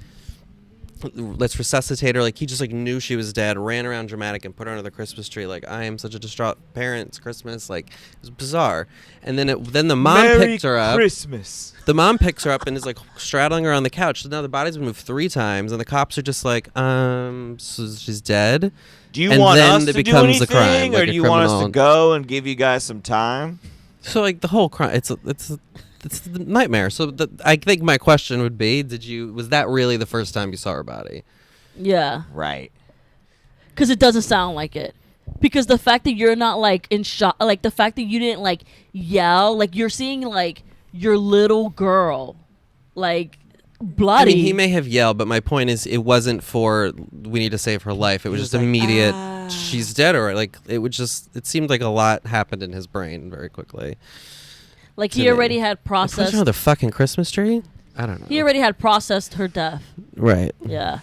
D: let's resuscitate her. Like he just like knew she was dead, ran around dramatic and put her under the Christmas tree. Like, I am such a distraught parent. It's Christmas. Like, it was bizarre. And then the mom picked her up.
A: Christmas.
D: The mom picks her up and is like straddling her on the couch. So now the body's been moved 3 times, and the cops are just like, so she's dead.
A: Do you
D: And
A: want
D: then
A: us
D: it
A: to do
D: becomes a
A: anything,
D: crime, like
A: or
D: a
A: do you want us
D: criminal.
A: to go and give you guys some time?
D: So like the whole crime, it's the nightmare. So I think my question would be, was that really the first time you saw her body?
B: Yeah.
A: Right.
B: Because it doesn't sound like it. Because the fact that you're not like in shock, like the fact that you didn't like yell, like you're seeing like your little girl, like bloody.
D: I mean, he may have yelled, but my point is, it wasn't for we need to save her life. It was just
A: like,
D: immediate. She's dead, or like it seemed like a lot happened in his brain very quickly.
B: Like
D: to
B: he
D: me.
B: already had
D: Put
B: processed.
D: her on the fucking Christmas tree. I don't know.
B: He already had processed her death.
D: Right.
B: Yeah.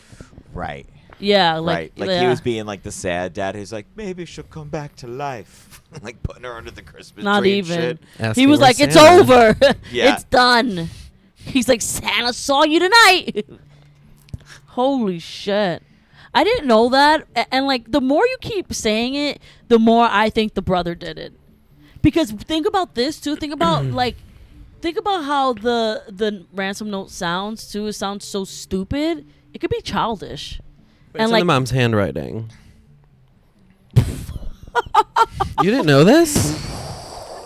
A: Right.
B: Yeah. Like,
A: Right. Like
B: yeah.
A: he was being like the sad dad who's like, maybe she'll come back to life. Like putting her under the Christmas
B: Not
A: tree
B: even.
A: and shit.
D: Asking
B: He was
D: where's
B: like, it's
D: Santa.
B: over.
A: Yeah.
B: It's done. He's like, Santa saw you tonight. Holy shit. I didn't know that. And like, the more you keep saying it, the more I think the brother did it. Because think about this too. Think about how the ransom note sounds too. It sounds so stupid. It could be childish.
D: But
B: And
D: it's
B: like,
D: in the mom's handwriting. You didn't know this?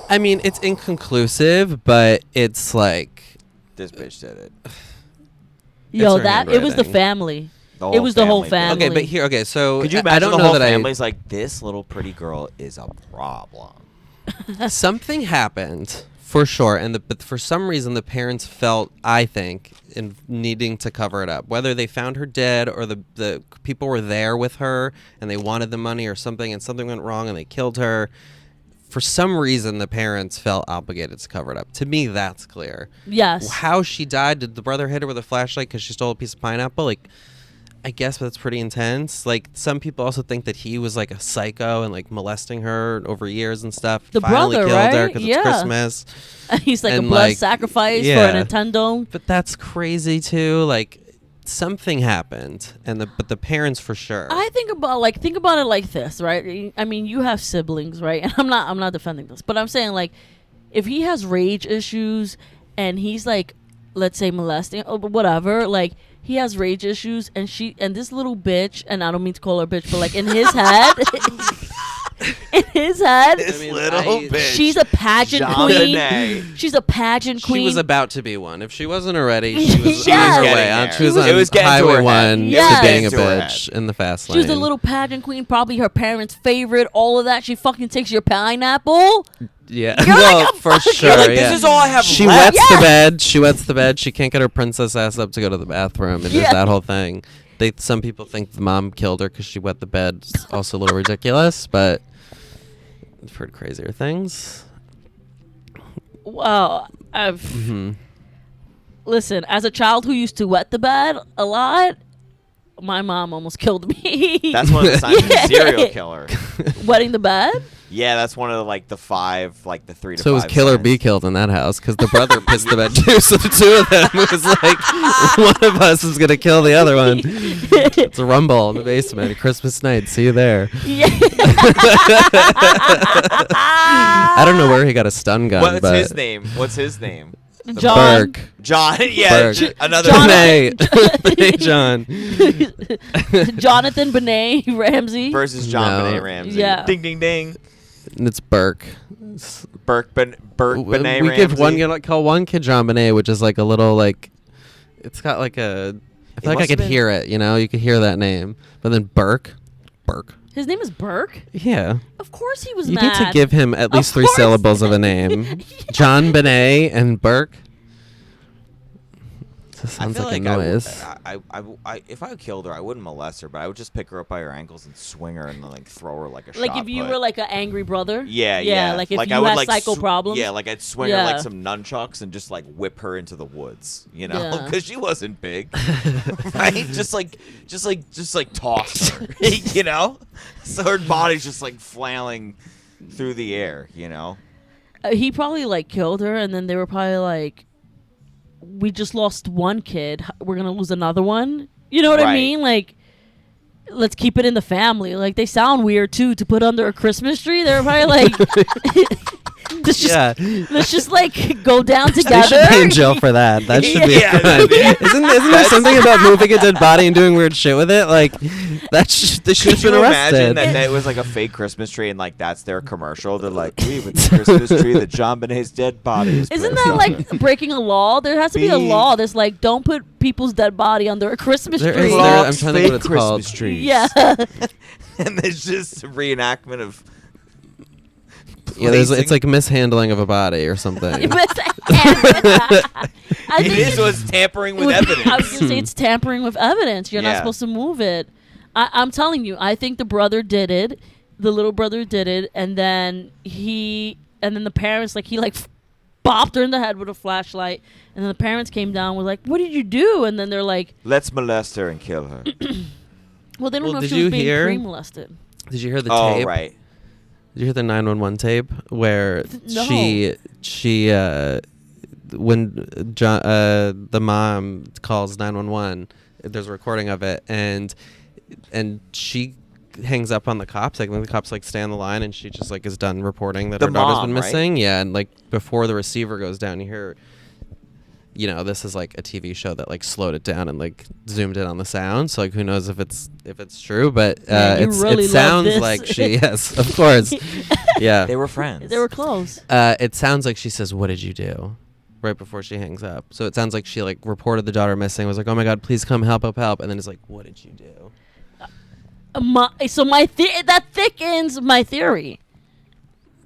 D: I mean, it's inconclusive, but it's like
A: This bitch did it.
B: yo,
D: her
B: that it was the
D: handwriting.
B: family.
A: The
B: It was the whole
A: did it.
B: family.
D: okay. So
A: Could you
D: I
A: imagine
D: don't
A: the
D: know
A: whole
D: that
A: family's like, this little pretty girl is a problem.
D: something happened for sure, but for some reason the parents felt, I think, in needing to cover it up. Whether they found her dead or the people were there with her and they wanted the money or something, and something went wrong and they killed her. For some reason, the parents felt obligated to cover it up. To me, that's clear.
B: Yes.
D: How she died? Did the brother hit her with a flashlight because she stole a piece of pineapple? Like, I guess that's pretty intense. Like, some people also think that he was like a psycho and like molesting her over years and stuff.
B: The
D: Finally
B: brother,
D: killed her
B: right?
D: because
B: Yeah.
D: it's Christmas.
B: He's like a
D: And,
B: blood
D: like,
B: sacrifice
D: yeah.
B: for a Nintendo.
D: But that's crazy too. Like, something happened, but the parents for sure.
B: I think about it like this, right? I mean, you have siblings, right? And I'm not defending this, but I'm saying like, if he has rage issues and he's like, let's say molesting or whatever, like he has rage issues, and this little bitch, and I don't mean to call her bitch, but like in his head,
A: This
D: mean,
A: little
D: I-
A: bitch.
B: she's a pageant
A: Jon
B: queen.
A: Benét.
B: She's a pageant queen.
D: She was about to be one. If she wasn't already, she was
B: Yes.
D: on her way.
A: Getting
D: She was
A: there.
D: on
A: It was getting to
D: Highway
A: her head.
D: 1
B: Yes.
D: to being a
A: Getting to her
D: bitch in the fast
B: She
D: lane.
B: was the little pageant queen, probably her parents' favorite. All of that. She fucking takes your pineapple.
D: Yeah,
B: You're
D: well,
B: like a
D: for
B: fucking-
D: sure.
A: You're like,
D: yeah.
A: this is all I have
D: She
A: left.
D: wets the bed. She wets the bed. She can't get her princess ass up to go to the bathroom, and
B: Yeah.
D: there's that whole thing. Some people think the mom killed her because she wet the bed. It's also a little ridiculous, but I've heard crazier things.
B: Wow.
D: Mm-hmm.
B: Listen, as a child who used to wet the bed a lot, my mom almost killed me.
A: That's one of the signs of a serial killer.
B: Wetting the bed?
A: Yeah, that's one of the 5, like the 3 to 5.
D: So it was kill or be
A: signs.
D: killed in that house because the brother pissed the bed too. So the 2 of them was like, one of us is gonna kill the other one. It's a rumble in the basement. Christmas night. See you there.
B: Yeah.
D: I don't know where he got a stun gun.
A: What's
D: but
A: his name? What's his name?
B: John.
D: Burke.
A: John. Yeah,
D: Burke.
A: another.
D: Benet. Benet John.
B: Jonathan Benét Ramsey.
A: Versus Jon
D: No.
A: Benét Ramsey.
B: Yeah.
A: Ding ding ding.
D: And it's Burke.
A: Burke Benét
D: We give
A: Ramsey.
D: call one kid Jon Benet, which is like a little like, it's got like a. I feel like I
A: must
D: could
A: have been-
D: hear it. You know, you could hear that name. But then Burke.
B: His name is Burke.
D: Yeah.
B: Of course he was
D: You
B: mad.
D: need to give him at least 3
B: course.
D: syllables of a name. John Benet and Burke. This
A: I
D: sounds
A: feel
D: like
A: like
D: a noise.
A: I if I killed her, I wouldn't molest her, but I would just pick her up by her ankles and swing her and then throw her like a
B: Like
A: shot
B: if you
A: put.
B: were like an angry brother.
A: Yeah.
B: Like if
A: I
B: you
A: would,
B: had psycho problems.
A: Yeah, like I'd swing her
B: Yeah.
A: like some nunchucks and just like whip her into the woods,
B: Yeah.
A: because she wasn't big, right? just toss her, so her body's just like flailing through the air,
B: He probably like killed her, and then they were probably like, "We just lost one kid. We're gonna lose another one." You know what I
A: Right.
B: mean? Like, let's keep it in the family. Like they sound weird too to put under a Christmas tree. They're probably like, let's just like go down
D: They
B: together.
D: should be in jail for that. That should be.
A: Yeah,
D: Isn't there something about moving a dead body and doing weird shit with it? Like, they should have
A: Could
D: been
A: you imagine
D: arrested.
A: that it was like a fake Christmas tree and like that's their commercial? They're like, we with the Christmas tree, that Jon Benét's dead body is
B: Isn't
A: placed
B: that
A: on."
B: like breaking a law? There has to be a
A: Be-
B: law that's like, don't put people's dead body under a Christmas
D: There
B: tree.
D: is-
A: Clocks,
D: I'm trying to think what
A: fake
D: it's called.
A: Christmas trees.
B: Yeah.
A: And there's just a reenactment of.
D: Yeah, it's
A: placing-
D: like mishandling of a body or something.
B: I
A: It
B: think
A: is was tampering with
B: I was
A: evidence.
B: gonna say it's tampering with evidence. You're not
A: Yeah.
B: supposed to move it. I'm telling you, I think the brother did it. The little brother did it, and then the parents he bopped her in the head with a flashlight, and then the parents came down was like, "What did you do?" And then they're like,
A: Let's molest her and kill her.
B: "Well, they don't
D: Well,
B: know if
D: did
B: she was
D: you
B: being
D: hear-
B: pre-molested."
D: Did you hear the
A: Oh,
D: tape?
A: right.
D: Did you hear the 911 tape where
B: No.
D: she when the mom calls 911, there's a recording of it, and she hangs up on the cops. Like, the cops stay on the line, and she just is done reporting that
A: The
D: her daughter's
A: mom,
D: been
A: right?
D: missing. Yeah, and before the receiver goes down, you hear, this is a TV show that slowed it down and zoomed in on the sound. So who knows if it's true, but
B: Man, you really
D: it
B: love
D: sounds
B: this.
D: like she yes, of course. Yeah.
A: They were friends.
B: They were close.
D: It sounds like she says, "What did you do?" right before she hangs up. So it sounds like she reported the daughter missing. Was like, "Oh my God, please come help!" And then it's like, "What did you do?"
B: That thickens my theory.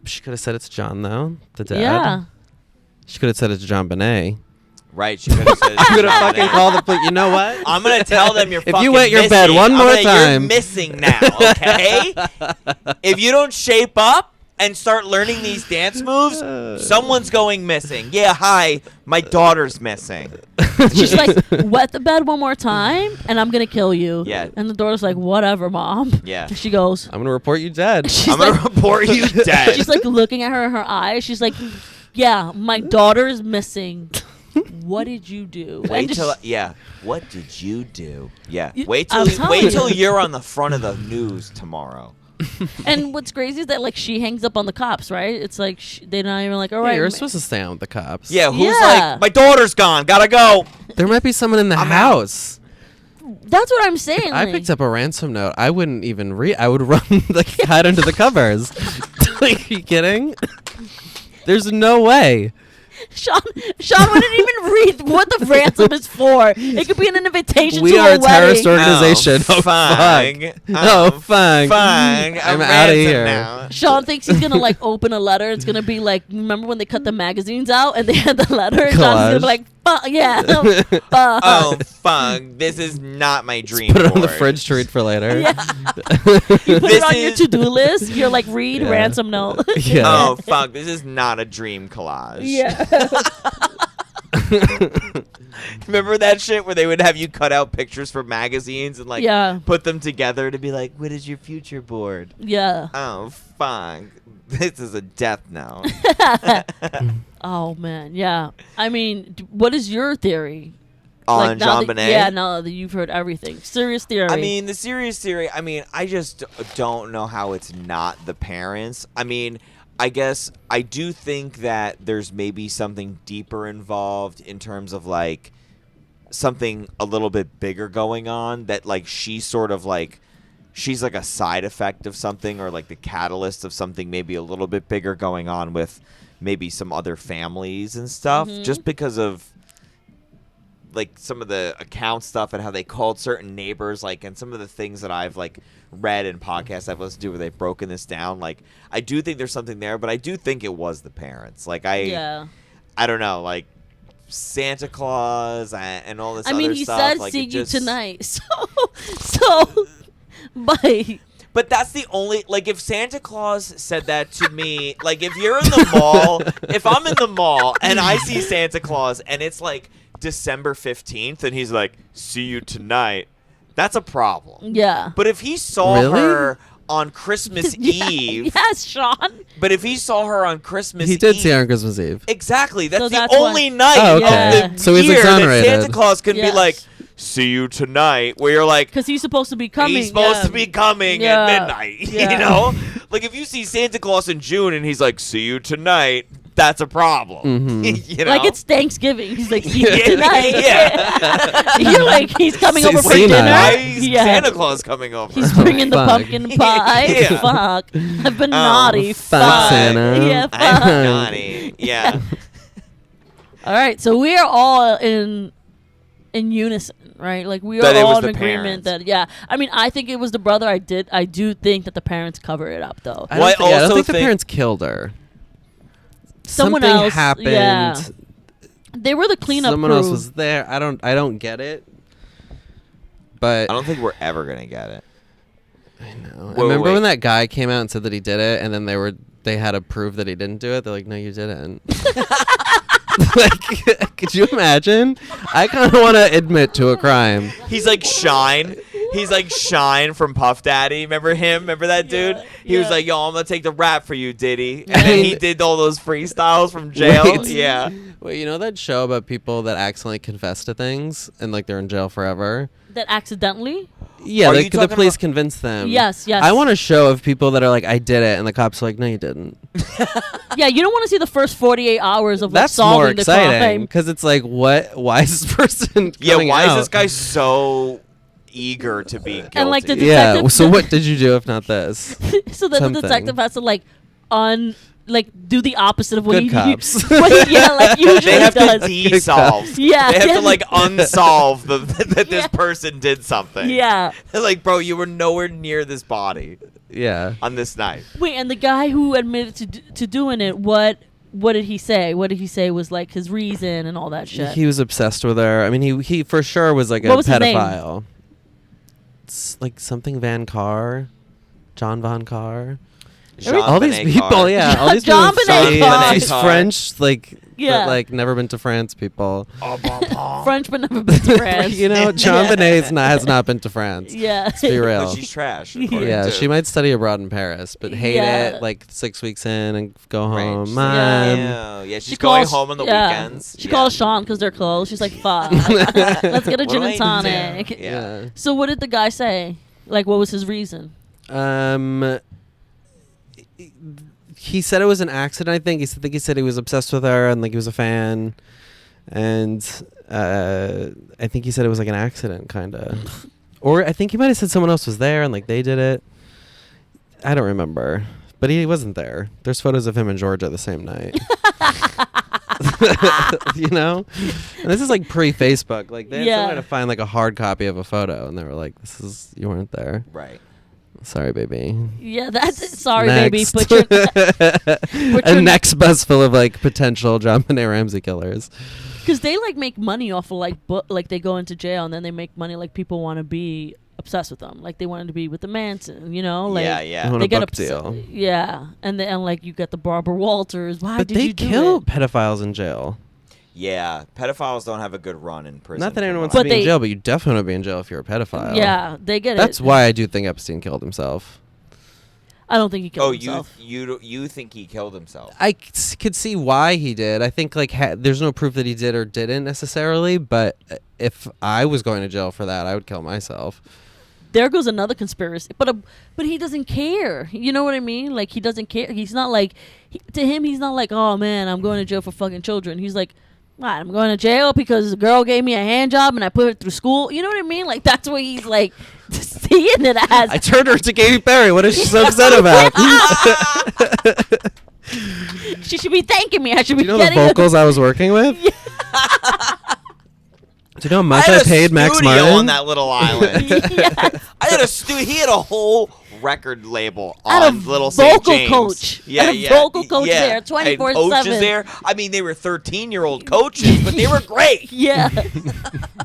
D: She could have said it's John though, the dad.
B: Yeah.
D: She could have said it's Jon Benet.
A: Right. She could have said.
D: I'm gonna fucking call the police. You know what?
A: I'm gonna tell them you're
D: If you
A: fucking
D: wet your bed
A: missing.
D: one more
A: You're
D: time.
A: missing now, okay? If you don't shape up and start learning these dance moves, someone's going missing. Yeah, hi, my daughter's missing.
B: She's like, wet the bed one more time, and I'm gonna kill you.
A: Yeah.
B: And the daughter's like, whatever, mom.
A: Yeah.
B: She goes.
D: I'm gonna report you dead.
B: She's
A: I'm gonna
B: like,
A: report you dead.
B: she's like looking at her in her eyes. She's like, yeah, my daughter's missing. What did you do?
A: Wait
B: And just-
A: till What did you do? Yeah.
B: You-
A: Wait
B: I'm
A: till
B: telling you.
A: you're on the front of the news tomorrow.
B: And what's crazy is that she hangs up on the cops, right? It's like they're not even like, all
D: Yeah,
B: right.
D: you're supposed to stay on with the cops.
A: Yeah. Who's
B: Yeah.
A: like, my daughter's gone. Gotta go.
D: There might be someone in the house.
B: That's what I'm saying.
D: I
B: like,
D: picked up a ransom note. I wouldn't even read. I would run hide under the covers. Are you kidding? There's no way.
B: Sean wouldn't even read what the ransom is for. It could be an invitation
D: We
B: to
D: are
B: a
D: a terrorist
B: wedding.
D: organization. Oh,
A: fine.
D: fuck. Oh, fine.
A: Fine.
D: I'm outta here.
A: Now.
B: Sean thinks he's gonna open a letter. It's gonna be remember when they cut the magazines out and they had the letter? And Sean's gonna be like, fuck, yeah. Fuck.
A: Oh, fuck. This is not my dream.
D: Put it on the
A: board.
D: fridge to read for later.
B: Yeah. You put
A: This
B: it on your
A: is-
B: to-do list. You're like, read
D: Yeah.
B: ransom note.
D: Yeah.
A: Oh, fuck. This is not a dream collage.
B: Yeah.
A: Remember that shit where they would have you cut out pictures from magazines and like put them together to be like, what is your future board?
B: Yeah.
A: Oh, fuck. This is a death note.
B: Oh, man. Yeah. I mean, what is your theory?
A: On Jon Benét?
B: Yeah, now that you've heard everything. Serious theory.
A: I mean, the serious theory, I just don't know how it's not the parents. I mean, I guess I do think that there's maybe something deeper involved in terms of, like, something a little bit bigger going on that, like, she's sort of, like, she's, like, a side effect of something or, like, the catalyst of something maybe a little bit bigger going on with maybe some other families and stuff just because of, like, some of the account stuff and how they called certain neighbors, like, and some of the things that I've, like, read in podcasts I've listened to where they've broken this down. Like, I do think there's something there, but I do think it was the parents. Like, I don't know, like, Santa Claus and all this other stuff.
B: I mean, he said,
A: like,
B: see you tonight. So,
A: But that's the only, like, if Santa Claus said that to me, like, if you're in the mall, if I'm in the mall and I see Santa Claus and it's, like, December 15th and he's like, see you tonight, that's a problem.
B: Yeah.
A: But if he saw her on Christmas Eve.
B: Yes, Sean.
A: But if he saw her on Christmas Eve.
D: He did see her on Christmas Eve.
A: Exactly. That's
B: So
A: the
B: that's
A: only night of the
D: So he's
A: year
D: exonerated.
A: that Santa Claus can be like, see you tonight, where you're like,
B: because he's supposed to be coming.
A: He's supposed to be coming at midnight.
B: Yeah.
A: You know? Like, if you see Santa Claus in June and he's like, see you tonight, that's a problem. You know?
B: Like, it's Thanksgiving. He's like, see you tonight.
A: Yeah.
B: You're like, he's coming over for
D: Senile.
B: dinner.
A: Why is Santa Claus coming over?
B: He's bringing the
D: Fuck.
B: pumpkin pie.
A: Yeah.
B: Fuck. I've been naughty.
D: fuck, Santa.
B: Yeah, fuck.
A: I'm naughty. Yeah.
B: All right, so we are all in unison, right? Like, we
A: That
B: are
A: it was
B: all in
A: the
B: agreement
A: parents.
B: that I mean, I think it was the brother. I do think that the parents cover it up, though.
D: I
A: Well, I
D: don't, think, I don't
A: also
D: think the
A: think-
D: parents killed her.
B: Someone
D: Something
B: else
D: happened.
B: Yeah. They were the cleanup
D: Someone
B: crew.
D: else was there. I don't get it. But
A: I don't think we're ever going to get it.
D: I know.
A: Wait,
D: I remember
A: wait.
D: when that guy came out and said that he did it, and then they had to prove that he didn't do it. They're like, no, you didn't. Like, could you imagine? I kind of want to admit to a crime.
A: He's like Shine. He's like Shine from Puff Daddy. Remember him? Remember that dude? He was like, yo, I'm going to take the rap for you, Diddy. And then he did all those freestyles from jail.
D: Wait.
A: Yeah.
D: Well, you know that show about people that accidentally confess to things and like they're in jail forever?
B: That accidentally?
D: Yeah,
A: Are you
D: like the
A: talking
D: police
A: about-
D: convince them.
B: Yes.
D: I want a show of people that are like, I did it, and the cops are like, no, you didn't.
B: Yeah, you don't want to see the first 48 hours of like,
D: That's
B: solving
D: more
B: the
D: exciting
B: crime.
D: because it's like, what? Why is this person?
A: Yeah,
D: coming
A: why is
D: out?
A: this guy so eager to be guilty?
B: And, like, the
D: Yeah.
B: detective-
D: So what did you do if not this?
B: So then
D: Something.
B: the detective has to do the opposite of what
D: Good
B: he
D: cops.
B: like usually
A: they have
B: does.
A: to de-solve.
B: Yeah.
A: They have to, like, unsolve that this person did something.
B: Yeah.
A: They're like, bro, you were nowhere near this body
D: Yeah.
A: on this night.
B: Wait, and the guy who admitted to doing it, what did he say? What did he say was like his reason and all that shit?
D: He was obsessed with her. I mean, he for sure was like
B: What
D: a
B: was his name?
D: pedophile. It's like something Van Carr, John Von Carr.
A: Sean
D: All these
A: Benét
D: people,
A: Carr.
D: yeah, all these
B: Jon
D: people,
B: Benét Carr.
D: these French, like,
B: Yeah.
D: that, like, never been to France people.
B: French, but never been to France.
D: You know, Jon Benét has not been to France.
B: Yeah.
D: Let's be real.
A: But she's trash. according
D: Yeah,
A: to-
D: she might study abroad in Paris, but hate
B: Yeah.
D: it like 6 weeks in and go
A: Right.
D: home.
A: She's
D: Mom.
A: like, yeah, she's going home on the weekends.
B: She
A: Yeah.
B: calls Sean because they're close. She's like, fuck. Let's get a
A: What
B: gin
A: do
B: and
A: I
B: tonic.
A: do? Yeah.
B: So what did the guy say? Like, what was his reason?
D: He said it was an accident. I think he said he was obsessed with her and like he was a fan, and I think he said it was like an accident, kind of. Or I think he might have said someone else was there and like they did it. I don't remember, but he wasn't there. There's photos of him in Georgia the same night. You know, and this is like pre-Facebook. Like they had somewhere to find like a hard copy of a photo, and they were like, "This is you weren't there."
A: Right.
D: Sorry, baby.
B: Yeah, that's sorry,
D: Next.
B: baby. Put your
D: A next bus full of like potential Jon Benét Ramsey killers.
B: because they like make money off of like they go into jail and then they make money like people want to be obsessed with them, like they wanted to be with the Manson, you know, like
A: Yeah.
D: I want
B: they
D: a
B: get
D: book
B: obs-
D: deal.
B: Yeah, and like you get the Barbara Walters. Why
D: But
B: did
D: they
B: you do
D: kill
B: it?
D: pedophiles in jail.
A: Yeah, pedophiles don't have a good run in prison.
D: Not that anyone wants
B: But
D: to be in
B: they-
D: jail, but you definitely want to be in jail if you're a pedophile.
B: Yeah, they get
D: That's
B: it.
D: why I do think Epstein killed himself.
B: I don't think he killed
A: Oh,
B: himself.
A: you think he killed himself?
D: I could see why he did. I think like there's no proof that he did or didn't necessarily, but if I was going to jail for that, I would kill myself.
B: There goes another conspiracy. But he doesn't care. You know what I mean? Like, he doesn't care. He's not like, to him, he's not like, oh man, I'm going to jail for fucking children. He's like, what, I'm going to jail because the girl gave me a hand job and I put her through school. You know what I mean? Like, that's what he's like seeing it as.
D: I turned her to Katy Perry. What is she so upset about?
B: She should be thanking me. I should
D: Do
B: be
D: you know the
B: getting a-
D: vocals I was working with? Do you know how much
A: I
D: I
A: had a
D: paid Max
A: studio
D: Martin?
A: on that little island.
B: Yes.
A: I had he had a whole record label
B: Had
A: on
B: a
A: Little St.
B: vocal
A: James.
B: coach.
A: Yeah,
B: Had a
A: yeah.
B: vocal coach
A: yeah.
B: there,
A: And
B: 24/7.
A: coaches there. I mean, they were 13-year-old coaches, but they were great.
B: Yeah.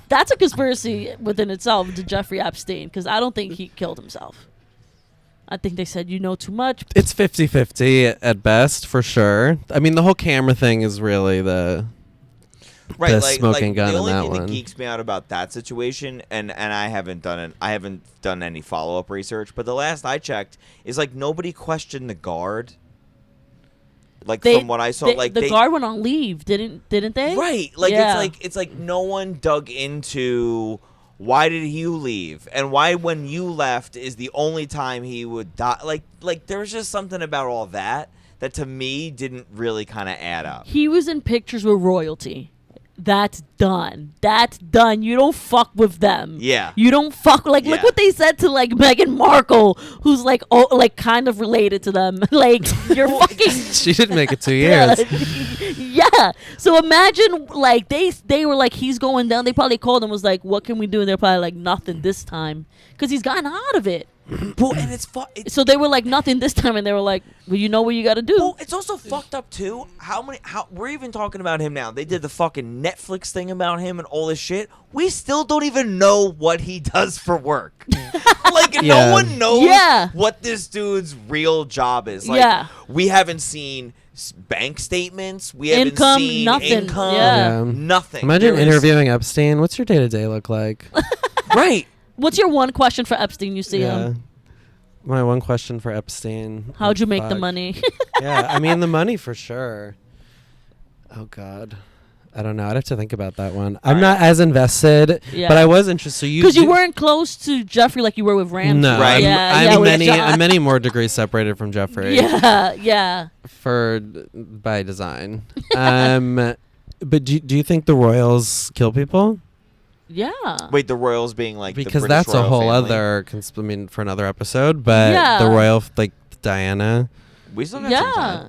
B: That's a conspiracy within itself to Jeffrey Epstein, because I don't think he killed himself. I think they said, you know too much.
D: It's 50-50 at best, for sure. I mean, the whole camera thing is really the smoking gun
A: the
D: in
A: only
D: that
A: thing
D: one.
A: that geeks me out about that situation, and I haven't done any follow-up research, but the last I checked is like nobody questioned the guard. Like from what I saw,
B: the guard went on leave, didn't they?
A: Right. Like
B: Yeah.
A: it's like no one dug into why did you leave and why when you left is the only time he would die. Like there was just something about all that to me didn't really kind of add up.
B: He was in pictures with royalty. That's done. That's done. You don't fuck with them.
A: Yeah.
B: You don't fuck look
A: Yeah.
B: what they said to like Meghan Markle, who's like kind of related to them. Like you're fucking
D: She didn't make it 2 years.
B: Yeah. So imagine like they were like he's going down. They probably called him was like, what can we do? And they're probably like nothing this time because he's gotten out of it.
A: Well, and it's
B: So they were like nothing this time, and they were like, well, you know what you got to do.
A: Well, it's also fucked up too. How we're even talking about him now. They did the fucking Netflix thing about him and all this shit. We still don't even know what he does for work. Like
D: Yeah.
A: no one knows
B: Yeah.
A: what this dude's real job is. Like
B: Yeah.
A: we haven't seen bank statements. We
B: Income,
A: haven't seen
B: nothing.
A: income.
B: Yeah.
A: Nothing.
D: Imagine
A: There is-
D: interviewing Epstein. What's your day-to-day look like?
A: Right.
B: What's your one question for Epstein? You see him.
D: My one question for Epstein.
B: How'd you make the
D: Fuck.
B: money?
D: Yeah, I mean the money for sure. Oh God, I don't know. I'd have to think about that one. I'm not as invested,
B: Yeah.
D: but I was interested. So
B: Because you weren't close to Jeffrey like you were with Ramsey.
D: No,
A: Right.
D: I'm
B: with
D: many
B: John.
D: I'm many more degrees separated from Jeffrey.
B: Yeah.
D: By design. But do you think the royals kill people?
B: Yeah.
A: Wait, the royals being like the
D: Because
A: British
D: that's a
A: royal
D: whole
A: family?
D: other. For another episode. But
B: Yeah.
D: the royal like Diana,
A: We still got some
B: Yeah.
A: time.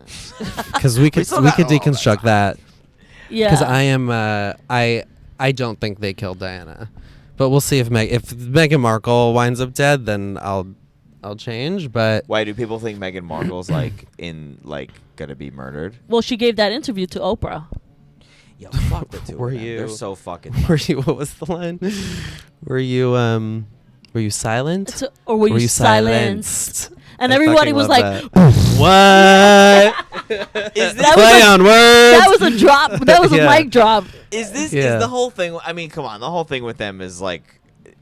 D: because we could
A: still got all that
D: deconstruct that.
B: Yeah.
D: Because I am, I don't think they killed Diana, but we'll see if Meghan Markle winds up dead, then I'll change. But
A: Why do people think Meghan Markle's like gonna be murdered?
B: Well, she gave that interview to Oprah.
A: Yo, fuck the two.
D: Were
A: of them.
D: you-
A: They're so fucking.
D: were you? What was the line? Were you silent?
B: Or were you silenced? And
D: I
B: everybody
D: fucking
B: was
D: love
B: like,
D: that. What?
A: Is this
B: That was
D: Play
B: a-
D: on words.
B: that was a drop. That was a
D: Yeah.
B: mic drop.
A: is
D: Yeah.
A: the whole thing? I mean, come on. The whole thing with them is like.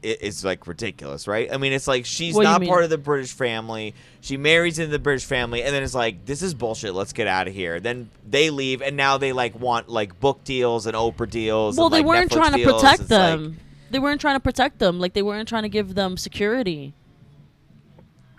A: It's like ridiculous, right? I mean, it's like she's
B: What do you
A: not
B: mean?
A: part of the British family. She marries into the British family, and then it's like, this is bullshit. Let's get out of here. Then they leave, and now they like want like book deals and Oprah deals.
B: Well,
A: and,
B: they
A: like,
B: weren't
A: Netflix
B: trying to
A: deals.
B: protect
A: It's like,
B: them. They weren't trying to protect them. Like they weren't trying to give them security.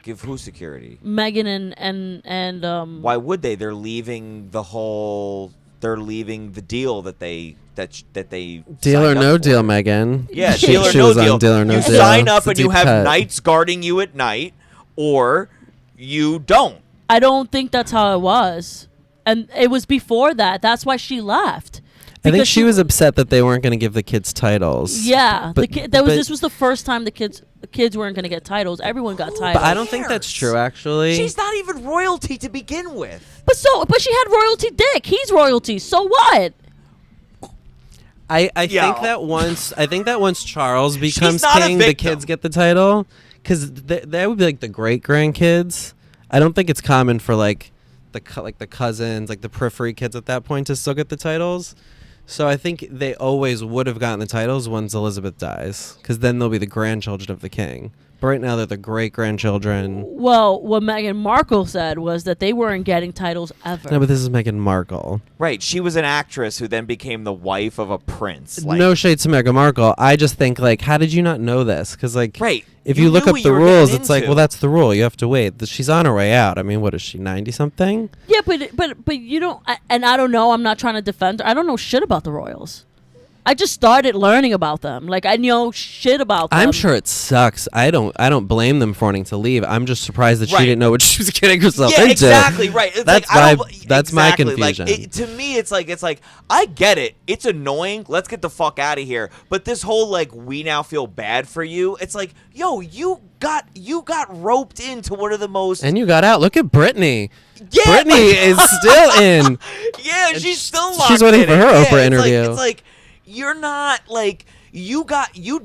A: give who security?
B: Meghan and
A: Why would they? They're leaving the whole. They're leaving the deal that they that they
D: Deal or
A: signed up
D: no
A: for.
D: deal, Megan.
A: Yeah,
B: She-
A: deal or
D: she
A: no
D: was on
A: deal.
D: Deal or No
A: you
D: Deal.
A: sign up
D: It's a
A: and you
D: deep
A: have
D: cut.
A: knights guarding you at night, or you don't.
B: I don't think that's how it was. And it was before that. That's why she left.
D: I think
B: Because
D: she was upset that they weren't going to give the kids titles.
B: Yeah,
D: But- but-
B: this was the first time the kids weren't going to get titles. Everyone got titles.
D: But I don't think that's true, actually.
A: She's not even royalty to begin with.
B: But she had royalty dick. He's royalty. So what?
D: I
A: Yeah.
D: think that once Charles becomes
A: not a
D: king, the
A: victim.
D: kids get the title, because that would be like the great grandkids. I don't think it's common for like the cousins, like the periphery kids at that point to still get the titles. So I think they always would have gotten the titles once Elizabeth dies, because then they'll be the grandchildren of the king. But right now they're the great-grandchildren.
B: Well, what Meghan Markle said was that they weren't getting titles ever.
D: No, but this is Meghan Markle.
A: Right. She was an actress who then became the wife of a prince.
D: No shade to Meghan Markle. I just think, like, how did you not know this? Because, like,
A: right.
D: if you look
A: knew
D: up
A: what
D: the
A: you were
D: rules,
A: getting
D: it's like,
A: into.
D: well, that's the rule. You have to wait. She's on her way out. I mean, what is she, 90-something?
B: Yeah, but you don't. And I don't know. I'm not trying to defend her. I don't know shit about the royals. I just started learning about them. Like, I know shit about them.
D: I'm sure it sucks. I don't blame them for wanting to leave. I'm just surprised that she
A: Right.
D: didn't know what she was getting herself
A: Yeah,
D: into.
A: exactly right. It's
D: That's
A: like, I don't-
D: that's my
A: exactly.
D: confusion.
A: Like, to me, it's like I get it. It's annoying. Let's get the fuck out of here. But this whole like we now feel bad for you. It's like, yo, you got roped into one of the most.
D: And you got out. Look at Britney.
A: Yeah,
D: Britney is still in.
A: Yeah, she's still locked
D: She's waiting
A: in
D: for
A: it.
D: her
A: Yeah,
D: Oprah interview.
A: It's like you're not like. You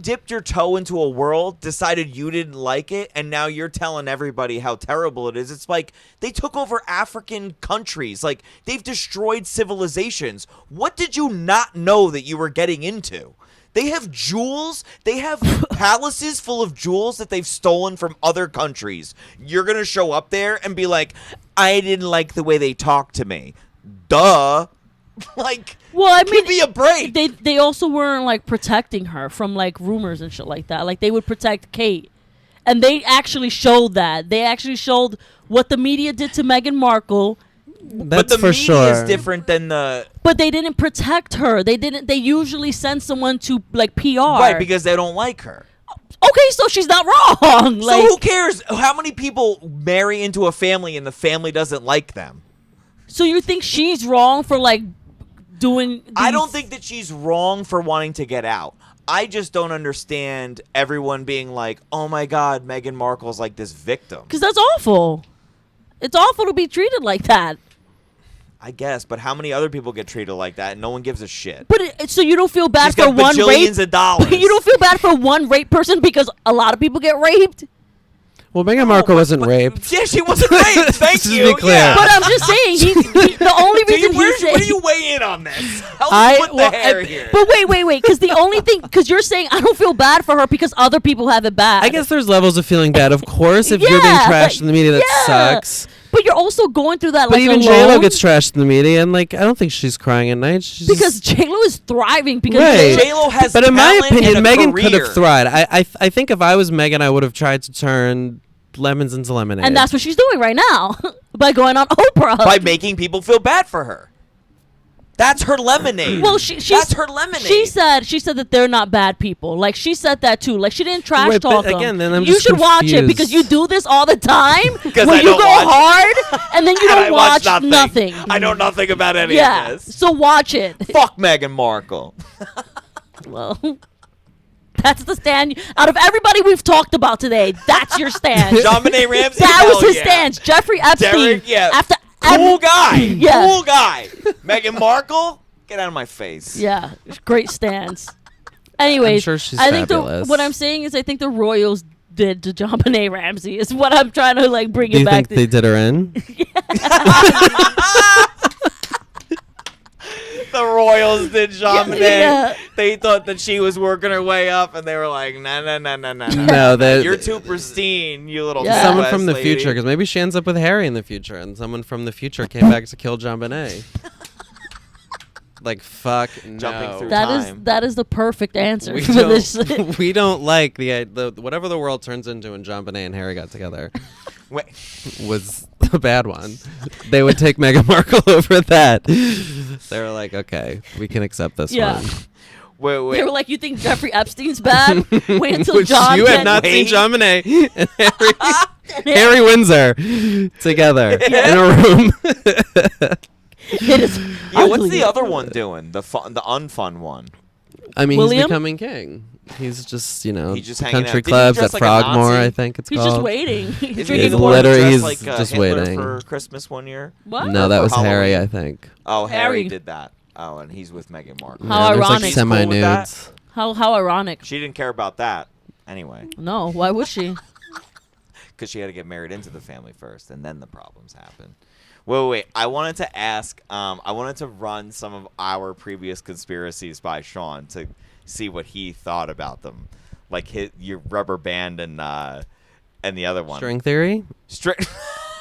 A: dipped your toe into a world, decided you didn't like it, and now you're telling everybody how terrible it is. It's like they took over African countries. Like, they've destroyed civilizations. What did you not know that you were getting into? They have jewels. They have palaces full of jewels that they've stolen from other countries. You're going to show up there and be like, I didn't like the way they talked to me. Duh. Like,
B: Well, I mean,
A: give me a break.
B: They also weren't like protecting her from like rumors and shit like that. Like they would protect Kate, and they actually showed that. They actually showed what the media did to Meghan Markle.
D: That's
A: but the
D: for
A: media
D: sure.
A: is different than the
B: But they didn't protect her. They didn't. They usually send someone to like PR.
A: right because they don't like her.
B: Okay, so she's not wrong. Like,
A: So who cares how many people marry into a family and the family doesn't like them?
B: so you think she's wrong for like doing?
A: I don't think that she's wrong for wanting to get out. I just don't understand everyone being like, "Oh my God, Meghan Markle's like this victim."
B: because that's awful. It's awful to be treated like that.
A: I guess, but how many other people get treated like that and no one gives a shit?
B: But so you don't feel bad
A: She's
B: for
A: got
B: one rape?
A: bajillions of dollars.
B: You don't feel bad for one rape person because a lot of people get raped?
D: Well, Meghan Markle wasn't raped.
A: Yeah, she wasn't raped. Thank
D: Just to
A: you.
D: be clear.
A: Yeah.
B: But I'm just saying, the only reason
A: where
B: he's
A: do you weigh in on this? Help
B: I-
A: me with
B: well,
A: the hair here.
B: But wait, because the only thing, because you're saying I don't feel bad for her because other people have it bad.
D: I guess there's levels of feeling bad. Of course, if you're being
B: Yeah,
D: trashed in the media, that
B: yeah.
D: sucks.
B: But you're also going through that
D: But
B: like
D: even
B: alone.
D: J-Lo gets trashed in the media, and like I don't think she's crying at night. She's
B: because J-Lo is thriving because
D: Right.
A: J-Lo has
D: But in my
A: talent
D: opinion,
A: and a
D: Meghan could
A: career.
D: have thrived. I think if I was Meghan, I would have tried to turn lemons into lemonade.
B: and that's what she's doing right now by going on Oprah.
A: by making people feel bad for her. That's her lemonade.
B: well, that's
A: her lemonade.
B: She said that they're not bad people. Like she said that too. Like she didn't trash
D: Wait, but
B: talk them.
D: again, then I'm
B: you
D: just
B: should watch it
D: confused.
B: because you do this all the time.
A: Because
B: when
A: I
B: you
A: don't
B: go
A: watch it.
B: hard and then you
A: And I
B: don't
A: watch
B: watch nothing.
A: I know nothing about any
B: Yeah.
A: of this.
B: So watch it.
A: Fuck Meghan Markle.
B: Well, that's the stand. Out of everybody we've talked about today, that's your stand.
A: Jon Benét Ramsey.
B: that
A: hell
B: was his
A: yeah.
B: stance. Jeffrey Epstein.
A: Derek, yeah.
B: After
A: Cool guy.
B: Yeah.
A: Cool guy. Meghan Markle, get out of my face.
B: Yeah, great stance. Anyways,
D: I'm sure she's
B: I think
D: fabulous.
B: what I'm saying is I think the Royals did to Jon Benét Ramsey is what I'm trying to like bring
D: Do
B: it
D: you
B: back
D: think
B: to.
D: they did her in?
A: The Royals did Jon Benét.
B: Yeah.
A: They thought that she was working her way up, and they were like, nah.
D: No, that
A: You're too pristine, you little
B: Yeah.
D: someone
A: Midwest
D: from the
A: lady.
D: future, because maybe she ends up with Harry in the future, and someone from the future came back to kill Jon Benét. Like fuck
A: Jumping
D: no.
A: through
B: That is the perfect answer
D: We
B: for this.
D: don't, we don't like the whatever the world turns into when Jon Benét and Harry got together
A: Wait,
D: was a bad one. They would take Meghan Markle over that. They were like, okay, we can accept this
B: Yeah.
D: one.
A: wait.
B: They were like, "You think Jeffrey Epstein's bad? Wait until
D: Which
B: John."
D: you have
B: gets-
D: not seen
A: Wait.
D: Jon Benét and Harry Windsor together in a room.
B: It is.
A: Yeah, what's
B: ugly.
A: the other one doing? The unfun one.
D: I mean,
B: William?
D: he's becoming king. He's just,
A: He's just hanging out.
D: country
A: Didn't he
D: clubs
A: dress
D: at
A: like a
D: Frogmore,
A: Nazi?
D: I think it's
B: He's
D: called.
B: just waiting. He's
A: Isn't he
B: drinking
A: the
D: He's
A: one
B: water.
A: who
D: literally-
A: dressed
D: he's
A: like
D: just
A: Hitler
D: waiting.
A: for Christmas one year?
B: What?
D: No, that
A: For
D: was Harry,
A: Halloween.
D: I think.
A: Oh, Harry
B: Harry.
A: did that. Oh, and he's with Meghan Markle.
B: How
D: There's
B: ironic.
D: like
B: He's cool
A: with
D: semi-nudes.
B: How ironic.
A: She didn't care about that anyway,
B: No, why would she?
A: because she had to get married into the family first, and then the problems happened. Wait. I wanted to ask. I wanted to run some of our previous conspiracies by Sean to see what he thought about them, like your rubber band and the other one.
D: String theory.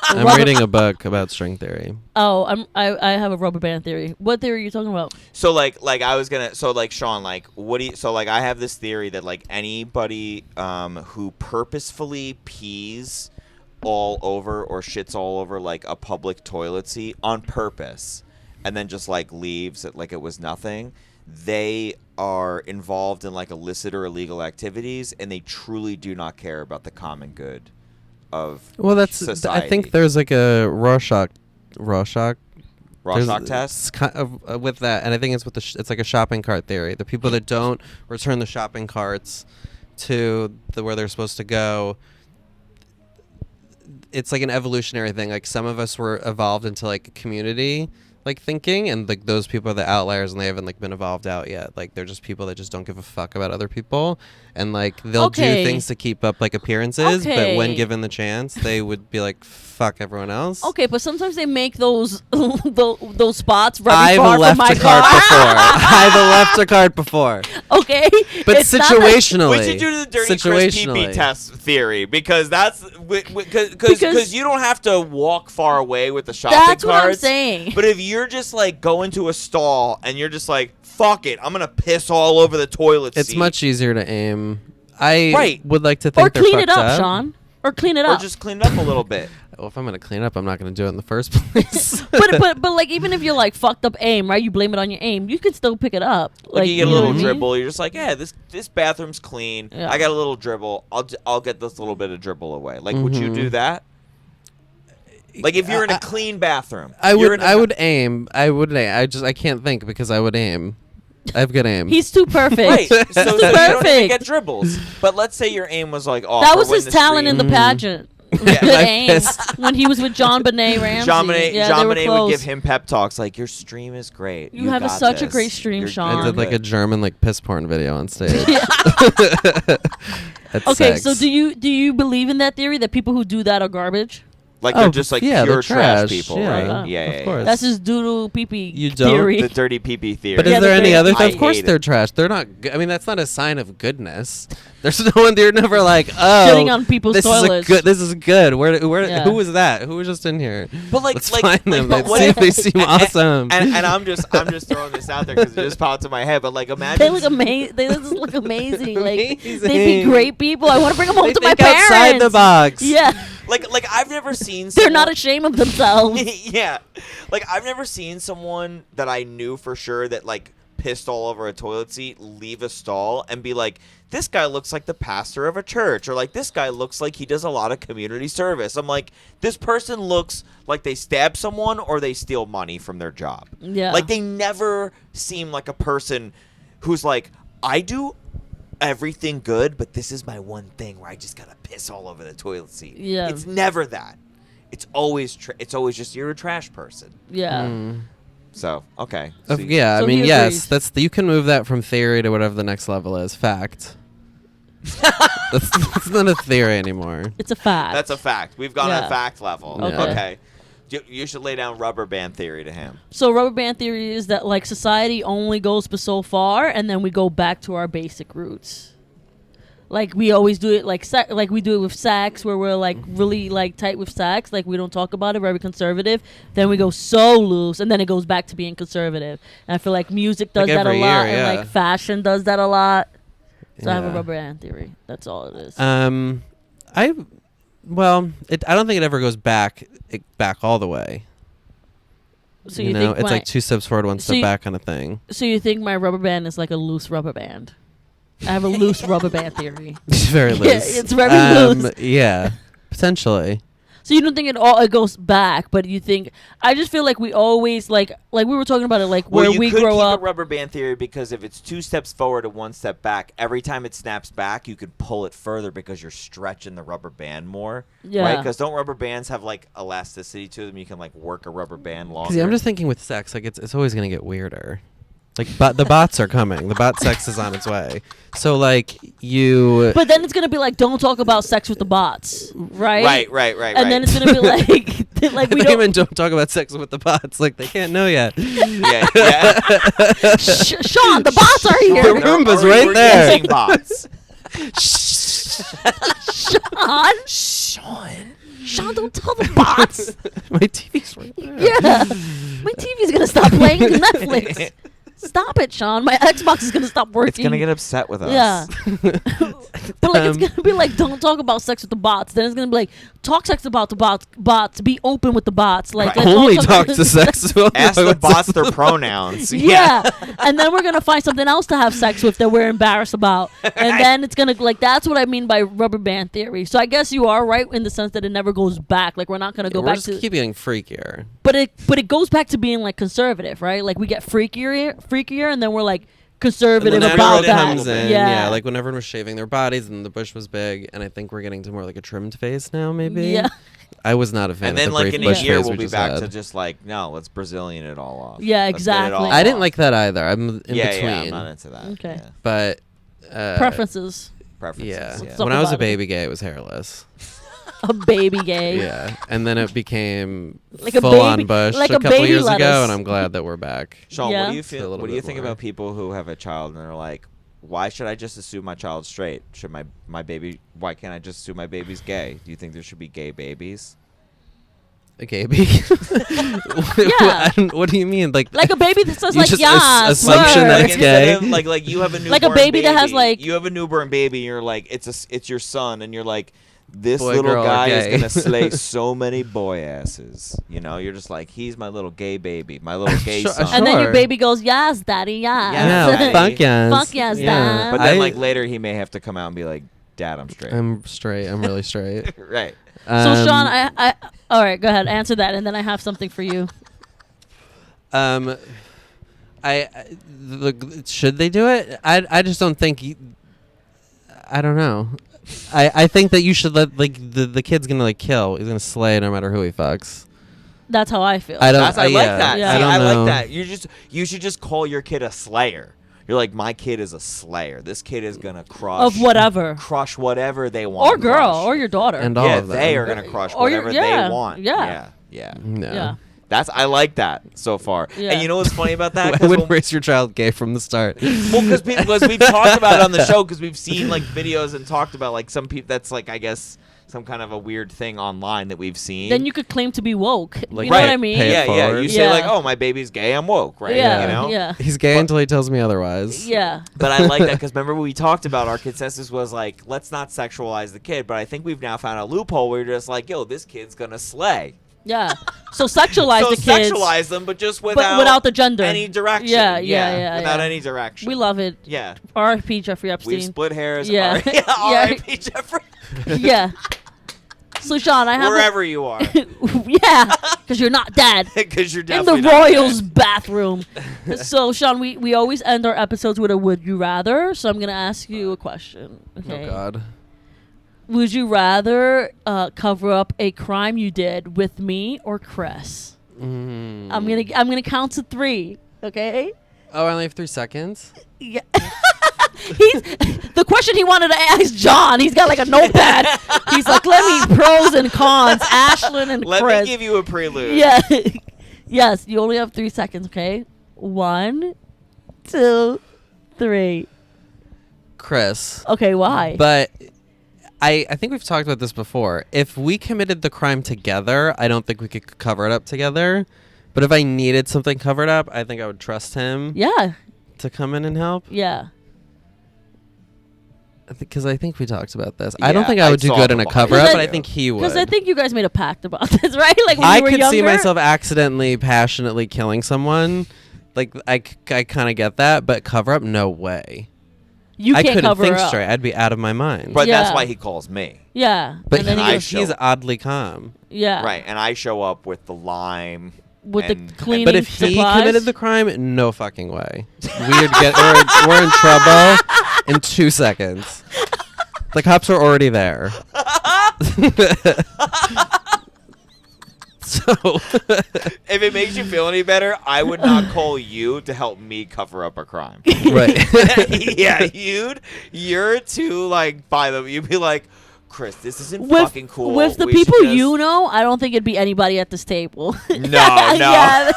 D: I'm
B: Rubber-
D: reading a book about string theory.
B: Oh, I have a rubber band theory. What theory are you talking about?
A: So like I was gonna Sean, like what do you, so like I have this theory that like anybody who purposefully pees all over or shits all over like a public toilet seat on purpose and then just like leaves it like it was nothing, they are involved in like illicit or illegal activities and they truly do not care about the common good of society.
D: I think there's like a Rorschach
A: test
D: kind of, with that, and I think it's with it's like a shopping cart theory. The people that don't return the shopping carts to where they're supposed to go, it's like an evolutionary thing. Like some of us were evolved into like a community like thinking, and like those people are the outliers and they haven't like been evolved out yet. Like they're just people that just don't give a fuck about other people, and like they'll do things to keep up like appearances, but when given the chance they would be like fuck everyone else.
B: Okay, but sometimes they make those those spots
D: I've
B: far
D: left
B: from my
D: a cart
B: car.
D: before. I've left a cart before.
B: Okay,
D: But
B: it's not like-
D: situationally,
A: we should do the dirty Chris pee-pee test theory because that's because you don't have to walk far away with the shopping
B: That's what I'm
A: carts.
B: saying.
A: But if you're just like going to a stall and you're just like fuck it, I'm gonna piss all over the toilet
D: it's
A: seat.
D: much easier to aim. I
A: Right.
D: would like to think
B: or
D: they're
B: clean it
D: fucked
B: up, Sean. Or clean it
A: or
B: up.
A: just clean it up a little bit.
D: Well, if I'm gonna clean up, I'm not gonna do it in the first place.
B: but like even if you're like fucked up aim, right? You blame it on your aim. You could still pick it up.
A: Like you get a
B: know
A: little
B: what I mean?
A: dribble. You're just like, yeah, this bathroom's clean.
B: Yeah.
A: I got a little dribble. I'll get this little bit of dribble away. Like, would you do that? Like if you're in a clean bathroom,
D: I would aim. I can't think because I would aim. I have good aim.
B: He's too perfect.
A: Right. So
B: He's too
A: you don't even
B: perfect.
A: get dribbles. But let's say your aim was like off.
B: That
A: or
B: was
A: when
B: his
A: the
B: talent in
A: stream-
B: the pageant.
A: Yeah.
B: Good
D: My
B: aim.
D: fist.
B: When he was with Jon Benét Ramsey.
A: Jon
B: yeah,
A: Benét
B: they were
A: would give
B: close.
A: him pep talks like, "Your stream is great.
B: You have
A: got
B: such a
A: this.
B: great stream,
A: You're
B: Sean."
D: I did like a
A: good."
D: German like piss porn video on stage. At
B: Okay,
D: sex.
B: so do you believe in that theory that people who do that are garbage?
A: Like
D: Oh,
A: they're just like
D: yeah,
A: pure
D: they're
A: trash
D: trash.
A: people,
D: Yeah,
A: right? Yeah,
D: of
A: yeah,
D: course.
B: That's his doodle pee-pee
D: You don't?
B: theory.
A: The dirty pee-pee theory.
D: But
B: Yeah,
D: is there
B: the
D: any
B: thing-
D: other?
A: I
D: Of course
A: hate
D: they're
A: it.
D: trash. They're not. I mean, that's not a sign of goodness. There's no one. You're never like, oh,
B: Shitting on people's
D: this
B: toilets.
D: is a good. This is good. Where?
B: Yeah.
D: Who was that? Who was just in here?
A: But like,
D: Let's
A: like,
D: find
A: like,
D: them.
A: but
D: Let's
A: what
D: see if
A: if-
D: they seem awesome.
A: and I'm just throwing this out there because it just popped in my head. But like, imagine
B: They look amazing. They just look amazing. Like they'd be
D: Amazing.
B: great people. I want to bring them home
D: They
B: to my
D: think
B: parents.
D: outside the box.
B: Yeah,
A: like I've never seen.
B: they're not
A: someone-
B: ashamed of themselves.
A: Yeah, like I've never seen someone that I knew for sure that like pissed all over a toilet seat leave a stall and be like, this guy looks like the pastor of a church, or like this guy looks like he does a lot of community service. I'm like, this person looks like they stab someone or they steal money from their job.
B: Yeah.
A: Like they never seem like a person who's like, I do everything good, but this is my one thing where I just gotta piss all over the toilet seat.
B: Yeah.
A: It's never that. It's always just you're a trash person.
B: Yeah.
A: So okay. So
D: Yeah,
B: So
D: I mean,
B: he
D: yes,
B: agrees.
D: you can move that from theory to whatever the next level is. Fact. that's not a theory anymore.
B: It's a fact.
A: that's a fact. We've gone
B: Yeah.
A: on fact level.
D: Okay.
A: Okay. You should lay down rubber band theory to him.
B: So rubber band theory is that like society only goes but so far, and then we go back to our basic roots. Like we always do it, like we do it with sex, where we're like really like tight with sex, like we don't talk about it, very conservative. Then we go so loose, and then it goes back to being conservative. And I feel like music does
D: Like
B: that a
D: every
B: lot,
D: year,
B: and
D: yeah.
B: like fashion does that a lot. So I have a
D: Yeah.
B: rubber band theory. That's all it is.
D: I don't think it ever goes back all the way.
B: So
D: you
B: you
D: know,
B: think
D: it's
B: my,
D: like 2 steps forward, 1
B: So
D: step
B: you-
D: back kind of thing.
B: So you think my rubber band is like a loose rubber band? I have a loose rubber band theory.
D: It's very
B: Yeah,
D: loose.
B: it's very loose.
D: Yeah, potentially.
B: So you don't think it goes back, but you think I just feel like we always like we were talking about it like where
A: well, you
B: we
A: could
B: grow
A: keep
B: up.
A: a rubber band theory because if it's 2 steps forward and 1 step back, every time it snaps back, you could pull it further because you're stretching the rubber band more.
B: Yeah.
A: Right? Because don't rubber bands have like elasticity to them? You can like work a rubber band longer.
D: See, I'm just thinking with sex, like it's always gonna get weirder. Like, but the bots are coming. The bot sex is on its way. So, like, you...
B: But then it's going to be like, don't talk about sex with the bots, right?
A: Right.
B: And then it's going to be like we
D: don't talk about sex with the bots. Like, they can't know yet.
A: Yeah.
B: Sean, the bots are here.
D: The Roomba's right there.
A: Using bots.
B: Sean, don't tell the bots.
D: My TV's right there.
B: Yeah. My TV's going to stop playing Netflix. Stop it, Sean. My Xbox is going to stop working.
A: It's going to get upset with us.
B: Yeah. But like it's going to be like, don't talk about sex with the bots. Then it's going to be like, talk sex about the bots. Be open with the bots. Like let's
D: Only
B: all
D: talk to sex.
A: Ask the bots their pronouns.
B: Yeah. And then we're going to find something else to have sex with that we're embarrassed about. And then it's going to, like, that's what I mean by rubber band theory. So I guess you are right in the sense that it never goes back. Like, we're not going to go
D: We're
B: back
D: just
B: to...
D: keep getting freakier.
B: But it goes back to being, like, conservative, right? Like, we get freakier, and then we're, like, conservative
D: And then
B: about
D: everyone
B: that.
D: comes in,
B: Yeah.
D: like when everyone was shaving their bodies and the bush was big, and I think we're getting to more like a trimmed face now, maybe.
B: Yeah.
D: I was not a fan
A: And
D: of
A: then,
D: the
A: like,
D: brief
A: in a
D: bush
A: year,
D: phase
A: we'll
D: we
A: be
D: just
A: back
D: had.
A: to just like, no, let's Brazilian it all off.
B: Yeah,
A: Let's get it all
B: exactly.
D: I didn't
A: off.
D: like that either. I'm in between.
A: Yeah, I'm not into that.
B: Okay.
A: Yeah.
D: But
B: Preferences.
A: Preferences.
D: yeah,
B: Let's talk
D: when I was a
B: about it.
D: baby gay, it was hairless.
B: A baby gay.
D: Yeah, and then it became
B: Like a
D: full on
B: baby-
D: bush
B: like
D: a
B: a
D: couple
B: baby
D: years ago,
B: lettuce.
D: and I'm glad that we're back.
A: Sean,
B: Yeah.
A: what do you
D: A
A: feel?
D: little
A: What do you
D: bit
A: think
D: more.
A: about people who have a child and they're like, why should I just assume my child's straight? Should my baby? Why can't I just assume my baby's gay? Do you think there should be gay babies?
D: A gay baby?
B: Yeah.
D: What do you mean? Like
B: Like a baby that says,
D: You
B: like,
D: just
B: yeah,
D: assumption that
B: slur.
D: it's gay?
A: Like you have a newborn
B: Like a baby that has, like-
A: you have a newborn baby and you're like it's your son and you're like this
D: Boy,
A: little
D: girl, or
A: guy is
D: gay.
A: gonna slay so many boy asses. You know, you're just like he's my little gay baby, my little gay
D: Sure,
A: son.
B: And then your
D: Sure.
B: baby goes, yes, daddy, yes.
A: Yeah,
D: Yeah,
A: daddy.
D: fuck yes.
B: Fuck yes, Dad.
A: But then
D: I-
A: like later he may have to come out and be like, Dad, I'm straight.
D: I'm straight. I'm really straight.
A: Right.
B: So, Sean, I all right, go ahead, answer that, and then I have something for you.
D: Should they do it? I just don't think. I don't know. I think that you should let the kid's gonna like kill. He's gonna slay no matter who he fucks.
B: That's how I feel.
D: I don't.
A: I like
D: yeah,
A: that.
B: Yeah.
A: See,
D: I don't
A: I
D: know.
A: like that. You should just call your kid a slayer. You're like, my kid is a slayer. This kid is gonna crush
B: of whatever.
A: crush whatever they want.
B: Or
A: to
B: girl,
A: crush.
B: or your daughter.
D: And all
A: yeah,
D: of them.
A: they are gonna crush
B: Or your-
A: whatever
B: yeah,
A: they want.
B: yeah.
A: Yeah.
D: No.
B: Yeah.
A: I like that so far.
B: Yeah.
A: And you know what's funny about that?
D: I
A: 'Cause
D: would
A: when-
D: raise your child gay from the start.
A: well, because we've talked about it on the show because we've seen like videos and talked about like some people. That's like I guess some kind of a weird thing online that we've seen.
B: Then you could claim to be woke.
D: Like,
B: you know what
A: right.
B: I mean?
D: Pay it
A: yeah.
D: forward.
A: You say
B: Yeah.
A: like, oh, my baby's gay. I'm woke, right?
B: Yeah.
A: You know?
B: Yeah.
D: He's gay until he tells me otherwise.
B: Yeah.
A: But I like that because remember we talked about our consensus was like, let's not sexualize the kid. But I think we've now found a loophole where you're just like, yo, this kid's gonna slay.
B: Yeah. So sexualize
A: So
B: the kids.
A: sexualize them, but just
B: but
A: without
B: without the gender.
A: any direction.
B: Yeah, yeah,
A: Without
B: yeah.
A: any direction.
B: We love it.
A: Yeah.
B: R.I.P. Jeffrey
A: We've
B: Epstein.
A: split hairs.
B: Yeah.
A: Yeah.
B: Yeah.
A: R.I.P. Jeffrey.
B: Yeah. So Sean, I have
A: Wherever you are.
B: yeah, because you're not dead.
A: Because you're
B: In
A: definitely
B: the
A: not
B: Royals'
A: dead.
B: bathroom. So, Sean, we always end our episodes with a would you rather. So I'm going to ask you a question. Okay.
D: Oh God.
B: Would you rather cover up a crime you did with me or Chris?
D: Mm.
B: I'm gonna count to 3. Okay.
D: Oh, I only have 3 seconds.
B: Yeah. He's the question he wanted to ask John. He's got like a notepad. He's like, let me pros and cons, Ashlyn and
A: Let
B: Chris.
A: me give you a prelude.
B: Yeah. Yes, you only have 3 seconds, okay? 1, 2, 3.
D: Chris.
B: Okay, why?
D: But I think we've talked about this before. If we committed the crime together, I don't think we could cover it up together. But if I needed something covered up, I think I would trust him
B: Yeah.
D: to come in and help.
B: Yeah.
D: Because I think we talked about this. I don't
A: Yeah,
D: think I would
A: I'd
D: do
A: solve
D: good in
A: the
D: a
A: bar.
D: cover up,
B: Because
D: but
B: I-
D: I think he would.
B: Because I think you guys made a pact about this, right? Like when
D: I
B: you were
D: could
B: younger.
D: see myself accidentally, passionately killing someone. Like I kind of get that, but cover up, no way.
B: You
D: I
B: can't
D: couldn't
B: cover
D: think
B: up.
D: straight. I'd be out of my mind.
A: But that's
B: Yeah.
A: why he calls me.
B: Yeah.
D: But
B: and then
A: I
B: goes,
A: show-
D: he's oddly calm.
B: yeah.
A: Right. And I show up with the lime.
B: With
A: and-
B: the cleaning
D: But if he
B: supplies.
D: committed the crime, no fucking way. We're in trouble in 2 seconds. The cops are already there. So
A: If it makes you feel any better, I would not call you to help me cover up a crime.
D: right.
A: Yeah, you're too like by them. You'd be like, Chris, this isn't fucking cool.
B: With the
A: We should
B: people
A: just-
B: you know, I don't think it'd be anybody at this table.
A: No.
B: Yeah.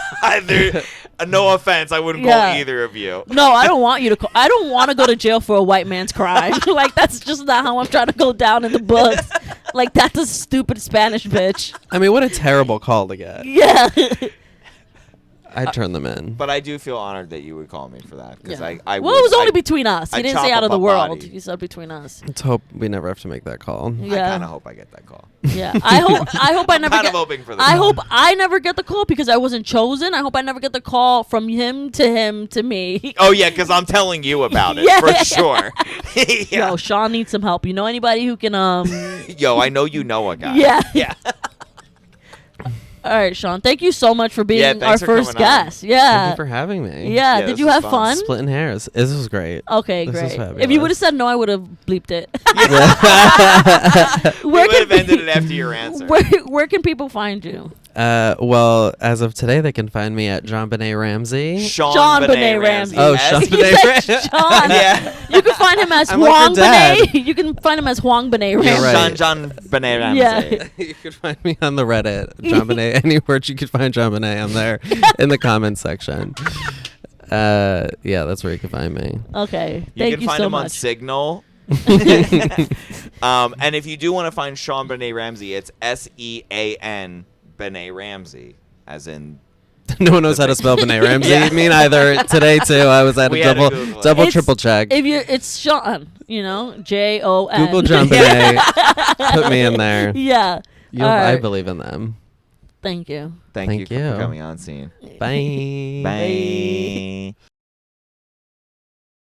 A: No offense, I wouldn't
B: Yeah.
A: call either of you.
B: No, I don't want you to. I don't want to go to jail for a white man's crime. Like that's just not how I'm trying to go down in the books. Like that's a stupid Spanish bitch.
D: I mean, what a terrible call to get.
B: Yeah.
D: I'd turn them in.
A: But I do feel honored that you would call me for that because
B: Yeah.
A: I
B: well,
A: would,
B: it was only
A: I,
B: between us. He
A: I'd
B: didn't say
A: chop
B: out of
A: up
B: the
A: a
B: world.
A: body.
B: He said between us.
D: Let's hope we never have to make that call.
A: I
B: Yeah.
A: kind of hope I get that call.
B: Yeah. I hope I never
A: kind
B: get.
A: of hoping for the
B: I
A: call.
B: hope I never get the call because I wasn't chosen. I hope I never get the call from him to me.
A: Oh yeah, because I'm telling you about it
B: Yeah.
A: for sure. Yeah.
B: Yo, Sean needs some help. You know anybody who can
A: Yo, I know you know a guy.
B: Yeah.
A: Yeah.
B: All right, Sean. Thank you so much for being
A: Yeah,
B: our
A: thanks for
B: first
A: coming on.
B: guest.
D: Thank
B: Yeah.
D: you for having me.
B: Yeah.
A: Yeah,
B: Did
A: this
B: you
A: was
B: have
A: fun.
B: fun?
D: Splittin Hairs. This was great.
B: Okay,
D: This was
B: great. If
D: fabulous.
B: you would have said no, I would have bleeped it.
A: We
B: where,
A: would have
B: can,
A: ended it after your answer.
B: where can people find you?
D: Well, as of today, they can find me at Jon Benét Ramsey.
B: Sean Benét Ramsey.
D: Oh,
A: Yes.
D: Sean
B: You
D: Benét
B: said
D: Ramsey.
B: Sean.
A: Yeah.
B: You can find him as
D: I'm like
B: Huang
D: your dad.
B: Benét. You can find him as Huang Benét Ramsey.
D: You're right.
A: John Benét Ramsey.
B: Yeah.
D: You can find me on the Reddit, Jon Benét. Anywhere you can find Jon Benét, I'm there in the comments section. Yeah, that's where you can find me.
B: Okay.
A: You
B: Thank
A: can
B: you
A: find
B: so
A: him on
B: much.
A: Signal. And if you do want to find Sean Benét Ramsey, it's SEAN Benét Ramsey, as in.
D: No one knows how to spell Benét Ramsey.
A: Yeah.
D: Me neither. Today too, I was at
A: We
D: a
A: had to Google it.
D: double
B: It's-
D: triple check.
B: If you, it's Sean. You know, Jon.
D: Google Jon Benét. Put me in there.
B: Yeah.
D: You'll,
B: All
D: I
B: right.
D: believe in them.
B: Thank you.
A: Thank you
D: Thank you.
A: for coming on scene.
D: Bye.
A: Bye.